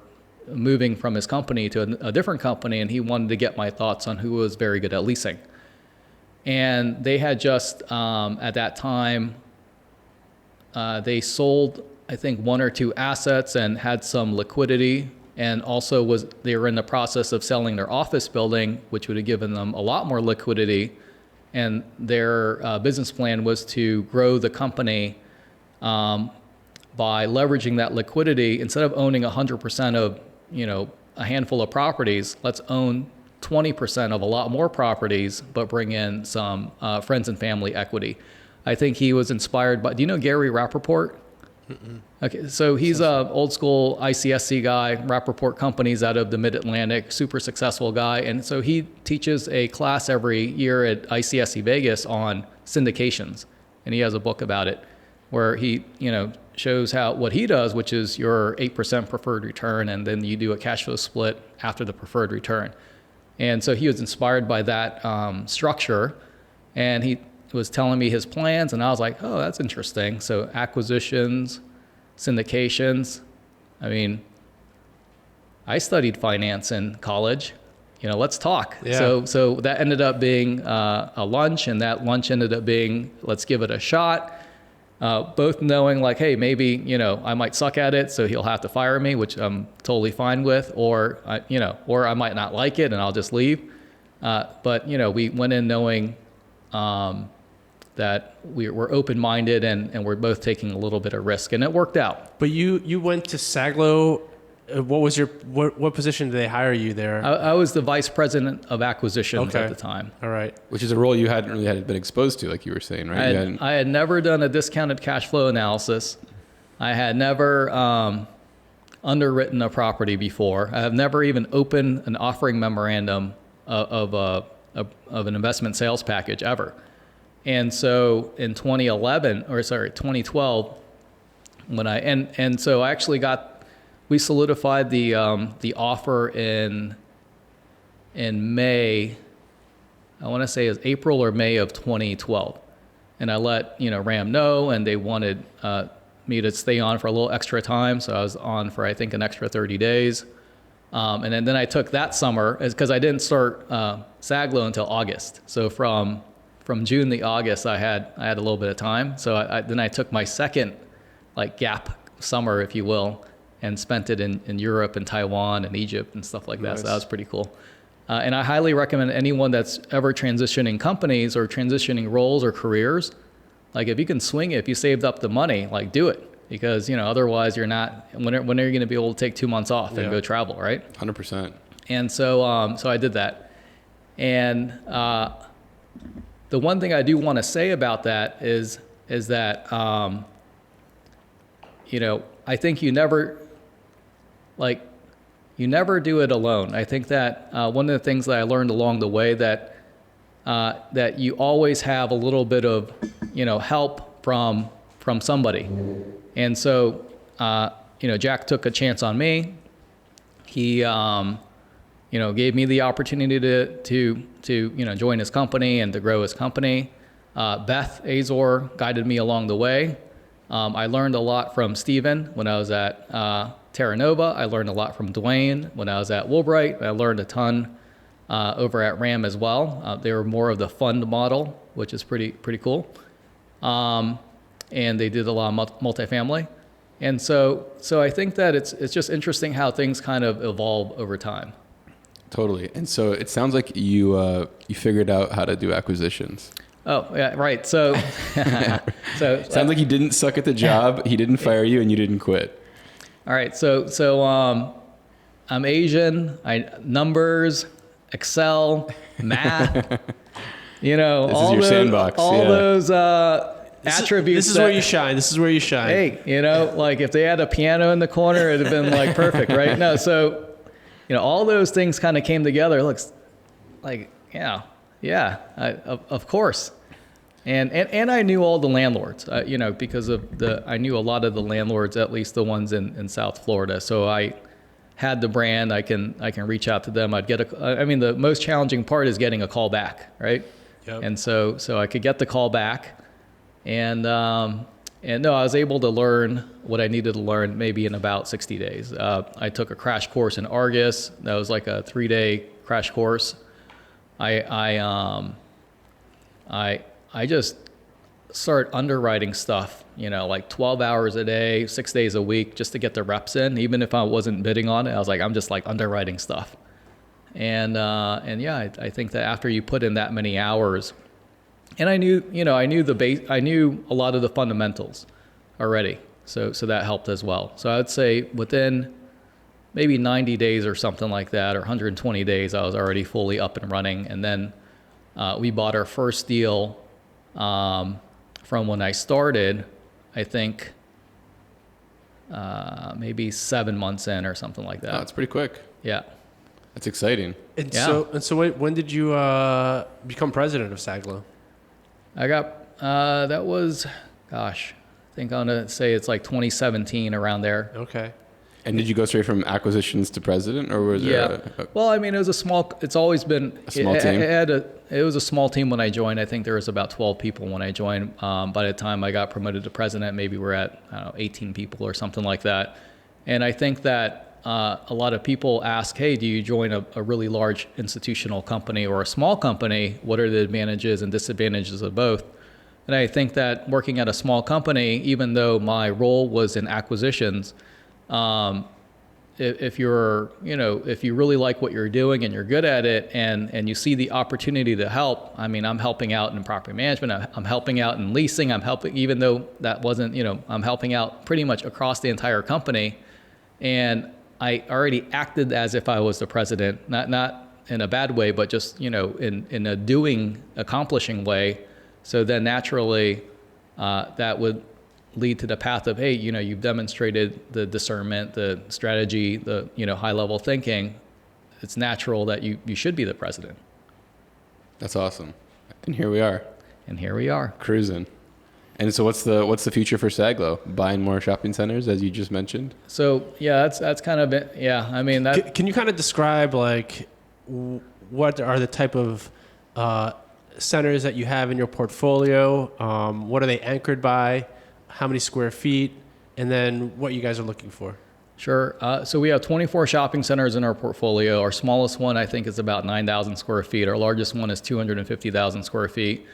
moving from his company to a different company, and he wanted to get my thoughts on who was very good at leasing. And they had just, at that time, they sold, I think, one or two assets and had some liquidity, and also they were in the process of selling their office building, which would have given them a lot more liquidity. And their business plan was to grow the company by leveraging that liquidity. Instead of owning 100% of, a handful of properties, let's own 20% of a lot more properties, but bring in some friends and family equity. I think he was inspired by, do you know Gary Rappaport? Mm-mm. Okay, so he's a old school ICSC guy, Rappaport Companies out of the Mid-Atlantic, super successful guy. And so he teaches a class every year at ICSC Vegas on syndications. And he has a book about it where he, shows what he does, which is your 8% preferred return, and then you do a cash flow split after the preferred return. And so he was inspired by that structure, and he was telling me his plans, and I was like, oh, that's interesting. So acquisitions, syndications. I mean, I studied finance in college. Let's talk. Yeah. So that ended up being a lunch, and that lunch ended up being, let's give it a shot. Both knowing like, hey, maybe, I might suck at it, so he'll have to fire me, which I'm totally fine with, or I might not like it and I'll just leave. But we went in knowing that we're open-minded and we're both taking a little bit of risk, and it worked out. But you went to Saglo. What position did they hire you there? I was the vice president of acquisitions at the time. All right. Which is a role you hadn't really had been exposed to, like you were saying, right? I had never done a discounted cash flow analysis. I had never underwritten a property before. I have never even opened an offering memorandum of an investment sales package ever. And so in 2012, so I actually we solidified the offer in May. I want to say it was April or May of 2012, and I let Ram know, and they wanted me to stay on for a little extra time, so I was on for I think an extra 30 days, and then I took that summer because I didn't start Saglo until August. So from from June to August, I had a little bit of time. So then I took my second like gap summer, if you will, and spent it in Europe and Taiwan and Egypt and stuff like that. Nice. So that was pretty cool. And I highly recommend anyone that's ever transitioning companies or transitioning roles or careers, like if you can swing it, if you saved up the money, like do it. Because, otherwise you're not, when are you going to be able to take 2 months off and go travel, right? 100%. And so, so I did that. And the one thing I do want to say about that is that, I think you never do it alone. I think that one of the things that I learned along the way that you always have a little bit of, help from somebody. And so, Jack took a chance on me. He, gave me the opportunity to join his company and to grow his company. Beth Azor guided me along the way. I learned a lot from Steven when I was at Terra Nova. I learned a lot from Dwayne when I was at Woolbright. I learned a ton over at RAM as well. They were more of the fund model, which is pretty cool. And they did a lot of multifamily. And so I think that it's just interesting how things kind of evolve over time. Totally. And so it sounds like you figured out how to do acquisitions. Oh, yeah, right. So, sounds like you didn't suck at the job. He didn't fire you and you didn't quit. All right. So I'm Asian. Numbers, Excel, math, this is your sandbox. All those attributes. This is where you shine. This is where you shine. Hey, like if they had a piano in the corner, it'd have been like perfect, right? No, so, all those things kind of came together. It looks like, of course. And I knew all the landlords, because I knew a lot of the landlords, at least the ones in South Florida. So I had the brand. I can reach out to them. I'd get the most challenging part is getting a call back, right? Yep. And so I could get the call back. And no, I was able to learn what I needed to learn maybe in about 60 days. I took a crash course in Argus. That was like a 3-day crash course. I just started underwriting stuff, like 12 hours a day, 6 days a week, just to get the reps in. Even if I wasn't bidding on it, I was like, I'm just like underwriting stuff. And yeah, I think that after you put in that many hours, and I knew a lot of the fundamentals already. So that helped as well. So I would say within maybe 90 days or something like that, or 120 days, I was already fully up and running. And then we bought our first deal from when I started, I think maybe 7 months in or something like that. Oh, that's pretty quick. Yeah. That's exciting. And so when did you become president of Saglo? I got, that was, gosh, I think I'm going to say it's like 2017, around there. Okay. And did you go straight from acquisitions to president, or was there Well, I mean, it's always been a small team? It was a small team when I joined. I think there was about 12 people when I joined. By the time I got promoted to president, maybe we're at, 18 people or something like that. And I think that a lot of people ask, hey, do you join a really large institutional company or a small company? What are the advantages and disadvantages of both? And I think that working at a small company, even though my role was in acquisitions, if you really like what you're doing and you're good at it and you see the opportunity to help, I mean, I'm helping out in property management, I'm helping out in leasing, even though that wasn't, I'm helping out pretty much across the entire company. And I already acted as if I was the president, not in a bad way, but just, in a accomplishing way. So then naturally, that would lead to the path of, hey, you've demonstrated the discernment, the strategy, the, high level thinking. It's natural that you should be the president. That's awesome. And here we are. Cruising. And so what's the future for Saglo? Buying more shopping centers, as you just mentioned? So yeah, that's kind of it. Yeah. I mean, can you kind of describe like what are the type of centers that you have in your portfolio? What are they anchored by? How many square feet? And then what you guys are looking for? Sure. So we have 24 shopping centers in our portfolio. Our smallest one, I think, is about 9,000 square feet. Our largest one is 250,000 square feet.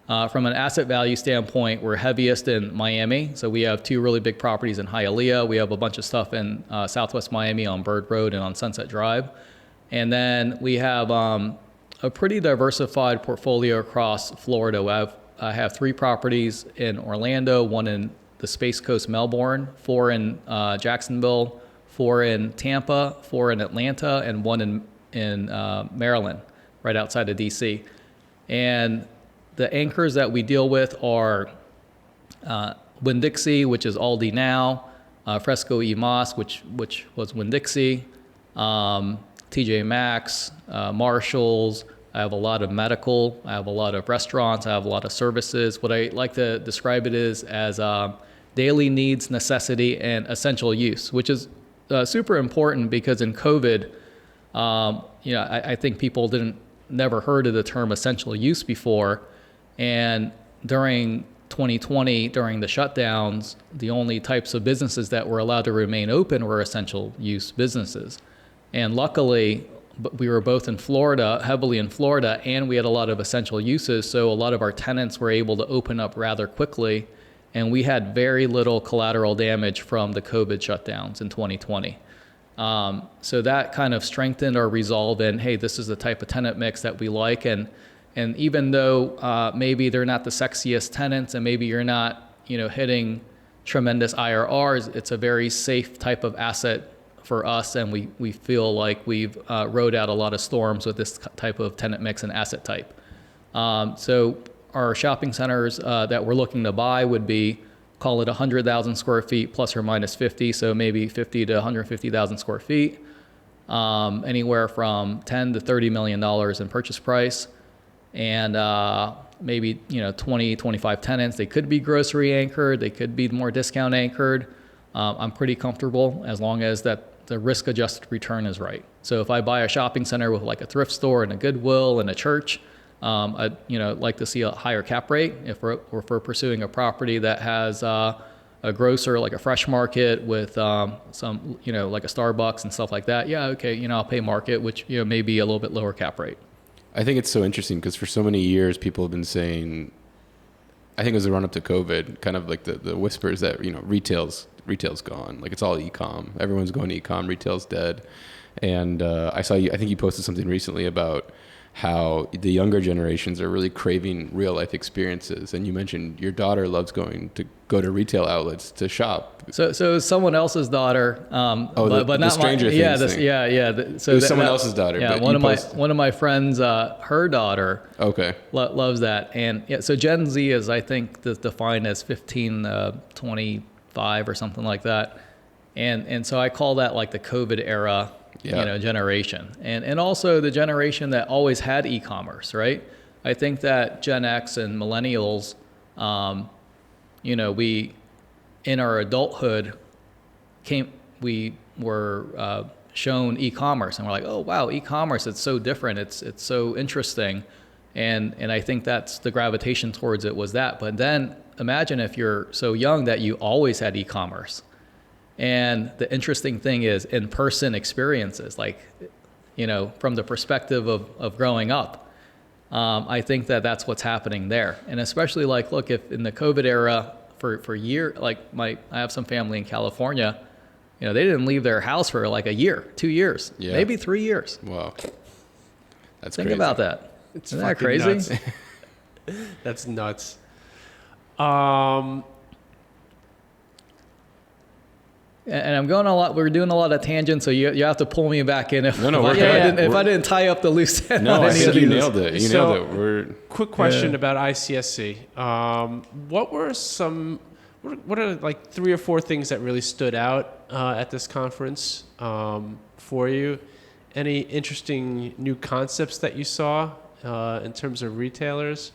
From an asset value standpoint, we're heaviest in Miami. So we have 2 really big properties in Hialeah. We have a bunch of stuff in Southwest Miami on Bird Road and on Sunset Drive. And then we have a pretty diversified portfolio across Florida. I have 3 properties in Orlando, 1 in the Space Coast, Melbourne, 4 in Jacksonville, 4 in Tampa, 4 in Atlanta, and 1 in Maryland, right outside of DC. And the anchors that we deal with are Winn-Dixie, which is Aldi now, Fresco y Mas, which was Winn-Dixie, TJ Maxx, Marshalls. I have a lot of medical. I have a lot of restaurants. I have a lot of services. What I like to describe it is as daily needs, necessity, and essential use, which is super important because in COVID, I think people never heard of the term essential use before. And during 2020, during the shutdowns, the only types of businesses that were allowed to remain open were essential use businesses. And luckily, we were both in Florida, heavily in Florida, and we had a lot of essential uses. So a lot of our tenants were able to open up rather quickly. And we had very little collateral damage from the COVID shutdowns in 2020. So that kind of strengthened our resolve in, hey, this is the type of tenant mix that we like. And even though maybe they're not the sexiest tenants and maybe you're not, hitting tremendous IRRs, it's a very safe type of asset for us. And we feel like we've rode out a lot of storms with this type of tenant mix and asset type. So our shopping centers that we're looking to buy would be, call it 100,000 square feet plus or minus 50. So maybe 50 to 150,000 square feet, anywhere from 10 to $30 million in purchase price. And maybe 20, 25 tenants. They could be grocery anchored. They could be more discount anchored. I'm pretty comfortable as long as that the risk adjusted return is right. So if I buy a shopping center with like a thrift store and a Goodwill and a church, I'd like to see a higher cap rate. If we're pursuing a property that has a grocer like a Fresh Market with some like a Starbucks and stuff like that, yeah, okay, I'll pay market, which may be a little bit lower cap rate. I think it's so interesting because for so many years people have been saying, I think it was the run up to COVID, kind of like the whispers that retail's gone, like it's all e-com, everyone's going to e-com, retail's dead. And I think you posted something recently about how the younger generations are really craving real life experiences, and you mentioned your daughter loves go to retail outlets to shop. So someone else's daughter, but not Stranger my, Things thing. So it was someone else's daughter. Yeah, but one of my friends, her daughter, okay, loves that, and so Gen Z is, I think, defined as 15, 25 or something like that, and so I call that like the COVID era. Generation. And also the generation that always had e-commerce, right? I think that Gen X and millennials, we, in our adulthood, we were shown e-commerce and we're like, oh, wow, e-commerce, it's so different. It's so interesting. And I think that's the gravitation towards it was that. But then imagine if you're so young that you always had e-commerce. And the interesting thing is in-person experiences, like, from the perspective of growing up, I think that's what's happening there. And especially look, if in the COVID era for year, I have some family in California, they didn't leave their house for like a year, 2 years, maybe 3 years. Wow. That's Think crazy. about that. It's Isn't that crazy? Nuts. That's nuts. And I'm going a lot. We're doing a lot of tangents, so you have to pull me back in if I didn't tie up the loose end. No, I think you nailed it. You nailed it. Quick question about ICSC. What are like 3 or 4 things that really stood out at this conference for you? Any interesting new concepts that you saw in terms of retailers?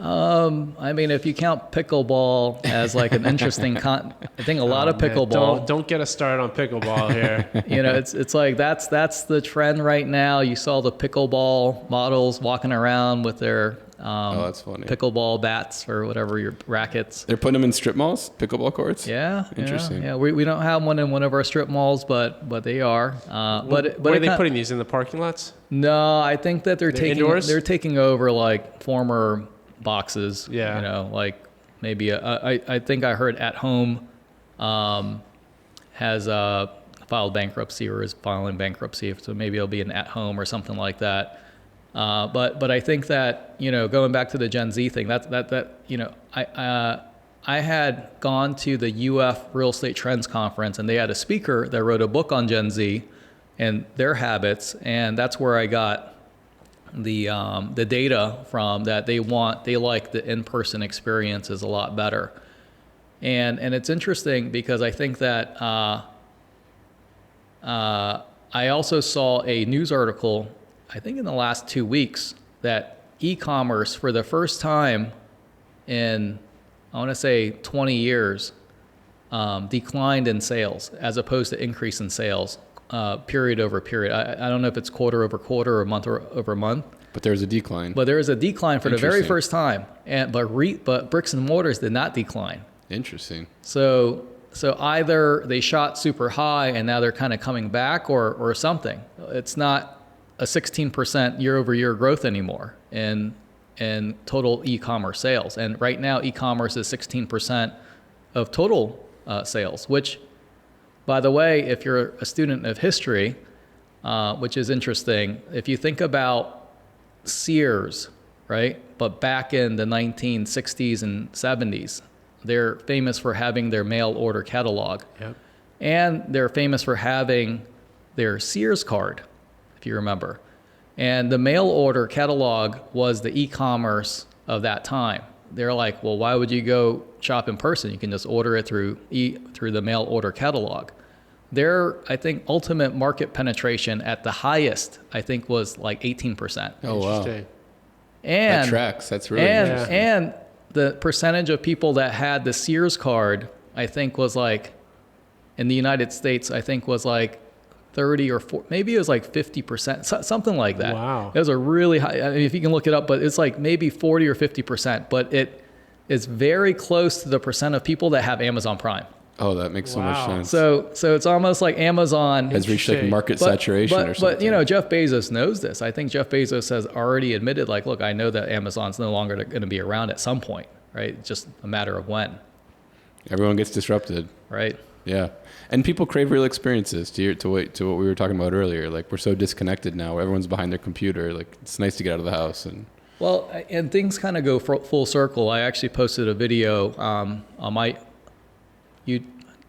I mean, if you count pickleball as like an interesting I think a lot of pickleball. Don't get us started on pickleball here. It's like that's the trend right now. You saw the pickleball models walking around with their that's funny. Pickleball bats or whatever, your rackets. They're putting them in strip malls, pickleball courts? Yeah. Interesting. Yeah. We don't have one in one of our strip malls, but they are. Where are they putting these, in the parking lots? No, I think that they're taking over like former boxes. Yeah. You know, like maybe I think I heard At Home has filed bankruptcy or is filing bankruptcy, so maybe it'll be an At Home or something like that. But I think that, you know, going back to the Gen Z thing, that you know, I had gone to the UF Real Estate Trends Conference, and they had a speaker that wrote a book on Gen Z and their habits, and that's where I got the data from, that they like the in-person experiences a lot better. And it's interesting because I think that I also saw a news article, I think in the last 2 weeks, that e-commerce for the first time in, I want to say 20 years, declined in sales as opposed to increase in sales, period over period. I don't know if it's quarter over quarter or month over month. But there's a decline. But there is a decline for the very first time. But bricks and mortars did not decline. Interesting. So either they shot super high and now they're kind of coming back, or something. It's not a 16% year over year growth anymore in total e-commerce sales. And right now e-commerce is 16% of total sales, which, by the way, if you're a student of history, which is interesting, if you think about Sears, right? But back in the 1960s and 70s, they're famous for having their mail order catalog. Yep. And they're famous for having their Sears card, if you remember. And the mail order catalog was the e-commerce of that time. They're like, well, why would you go shop in person? You can just order it through the mail order catalog. Their, I think, ultimate market penetration at the highest, I think, was like 18%. Oh, wow. Interesting. And that tracks. That's really interesting. And the percentage of people that had the Sears card, I think, was like, in the United States, I think was like 30 or 40, maybe it was like 50%, something like that. Wow. It was a really high, I mean, if you can look it up, but it's like maybe 40 or 50%, but it is very close to the percent of people that have Amazon Prime. Oh, that makes so much sense. So it's almost like Amazon has reached like market saturation or something. But, you know, Jeff Bezos knows this. I think Jeff Bezos has already admitted, like, look, I know that Amazon's no longer going to be around at some point, right? It's just a matter of when. Everyone gets disrupted. Right. Yeah. And people crave real experiences, to what we were talking about earlier. Like, we're so disconnected now. Everyone's behind their computer. Like, it's nice to get out of the house. Well, and things kind of go full circle. I actually posted a video on my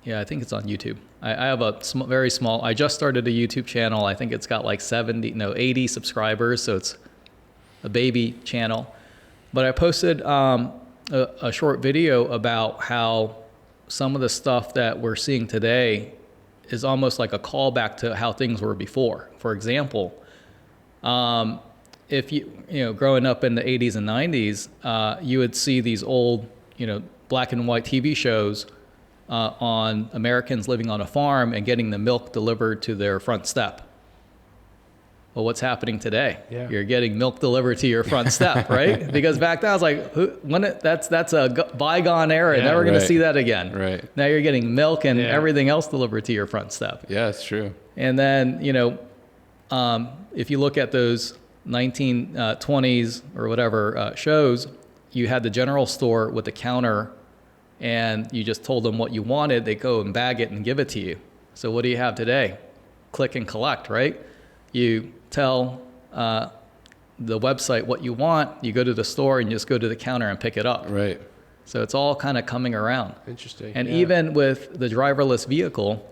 I think it's on YouTube. I have a very small, I just started a YouTube channel. I think it's got like 80 subscribers, so it's a baby channel. But I posted a short video about how some of the stuff that we're seeing today is almost like a callback to how things were before. For example, if you growing up in the 80s and 90s, you would see these old, black and white TV shows on Americans living on a farm and getting the milk delivered to their front step. Well, what's happening today? Yeah. You're getting milk delivered to your front step, right? Because back then I was like, that's a bygone era. Yeah, Never going to see that again. Right. Now you're getting milk and everything else delivered to your front step. Yeah, it's true. And then, if you look at those 1920s or whatever shows, you had the general store with the counter, and you just told them what you wanted. They go and bag it and give it to you. So what do you have today? Click and collect, right? You tell the website what you want, you go to the store and you just go to the counter and pick it up. Right. So it's all kind of coming around. Interesting. And even with the driverless vehicle,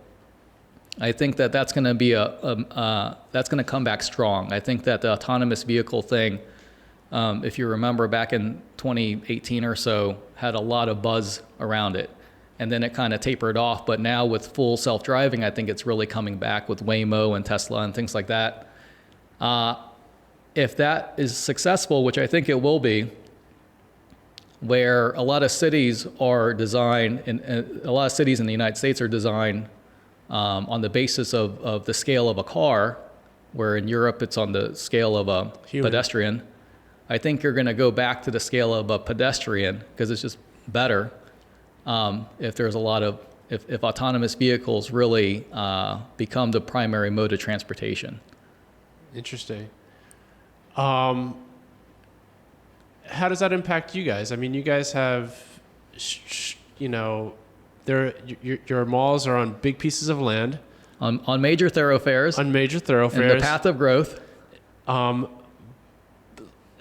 I think that that's going to be that's going to come back strong. I think that the autonomous vehicle thing, if you remember back in 2018 or so, had a lot of buzz around it. And then it kind of tapered off. But now with full self-driving, I think it's really coming back with Waymo and Tesla and things like that. If that is successful, which I think it will be, where a lot of cities are designed, and a lot of cities in the United States are designed on the basis of the scale of a car, where in Europe it's on the scale of a pedestrian. I think you're going to go back to the scale of a pedestrian because it's just better if there's a lot of, if autonomous vehicles really become the primary mode of transportation. Interesting. How does that impact you guys? I mean, you guys have, your malls are on big pieces of land. On major thoroughfares. On major thoroughfares. And the path of growth. And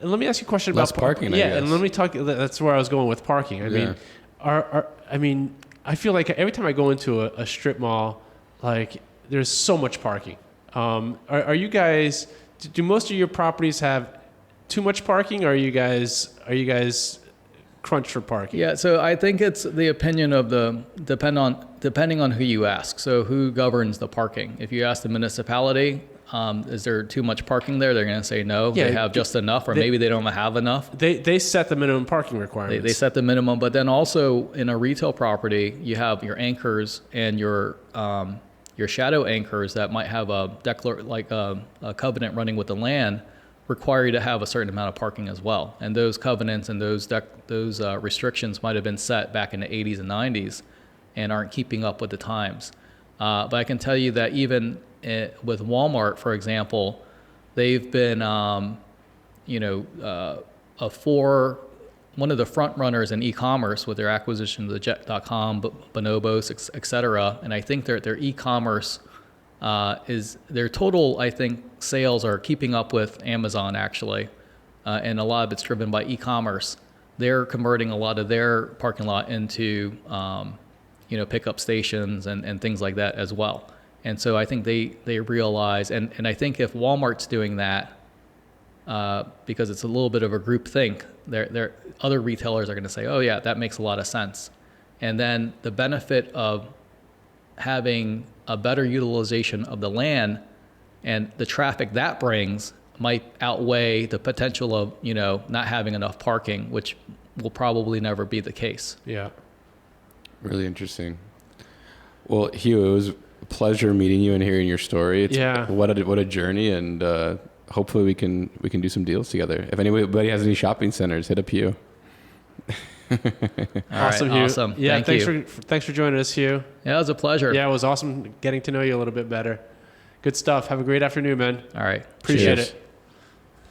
let me ask you a question Less about parking. Yeah, and let me talk. That's where I was going with parking. I mean, I feel like every time I go into a strip mall, like there's so much parking. Are you guys? Do most of your properties have too much parking, or are you guys crunched for parking? Yeah, so I think it's the opinion of depending on who you ask. So who governs the parking? If you ask the municipality, is there too much parking there? They're going to say no. Yeah, they have just enough, or maybe they don't have enough. They set the minimum parking requirements. They set the minimum, but then also in a retail property, you have your anchors and your shadow anchors that might have a covenant running with the land require you to have a certain amount of parking as well. And those covenants and those restrictions might have been set back in the 80s and 90s and aren't keeping up with the times. But I can tell you that even with Walmart, for example, they've been, one of the front runners in e-commerce with their acquisition of the Jet.com, Bonobos, et cetera. And I think their e-commerce their total, I think, sales are keeping up with Amazon actually. And a lot of it's driven by e-commerce. They're converting a lot of their parking lot into, pickup stations and things like that as well. And so I think they realize, and I think if Walmart's doing that, because it's a little bit of a group think, other retailers are going to say, oh yeah, that makes a lot of sense. And then the benefit of having a better utilization of the land and the traffic that brings might outweigh the potential of, not having enough parking, which will probably never be the case. Yeah. Really interesting. Well, Hue, it was a pleasure meeting you and hearing your story. What a journey, and hopefully we can do some deals together. If anybody has any shopping centers, hit up Hue. Awesome, Hue. Awesome. Yeah, thanks for joining us, Hue. Yeah, it was a pleasure. Yeah, it was awesome getting to know you a little bit better. Good stuff. Have a great afternoon, man. All right. Appreciate Cheers. it.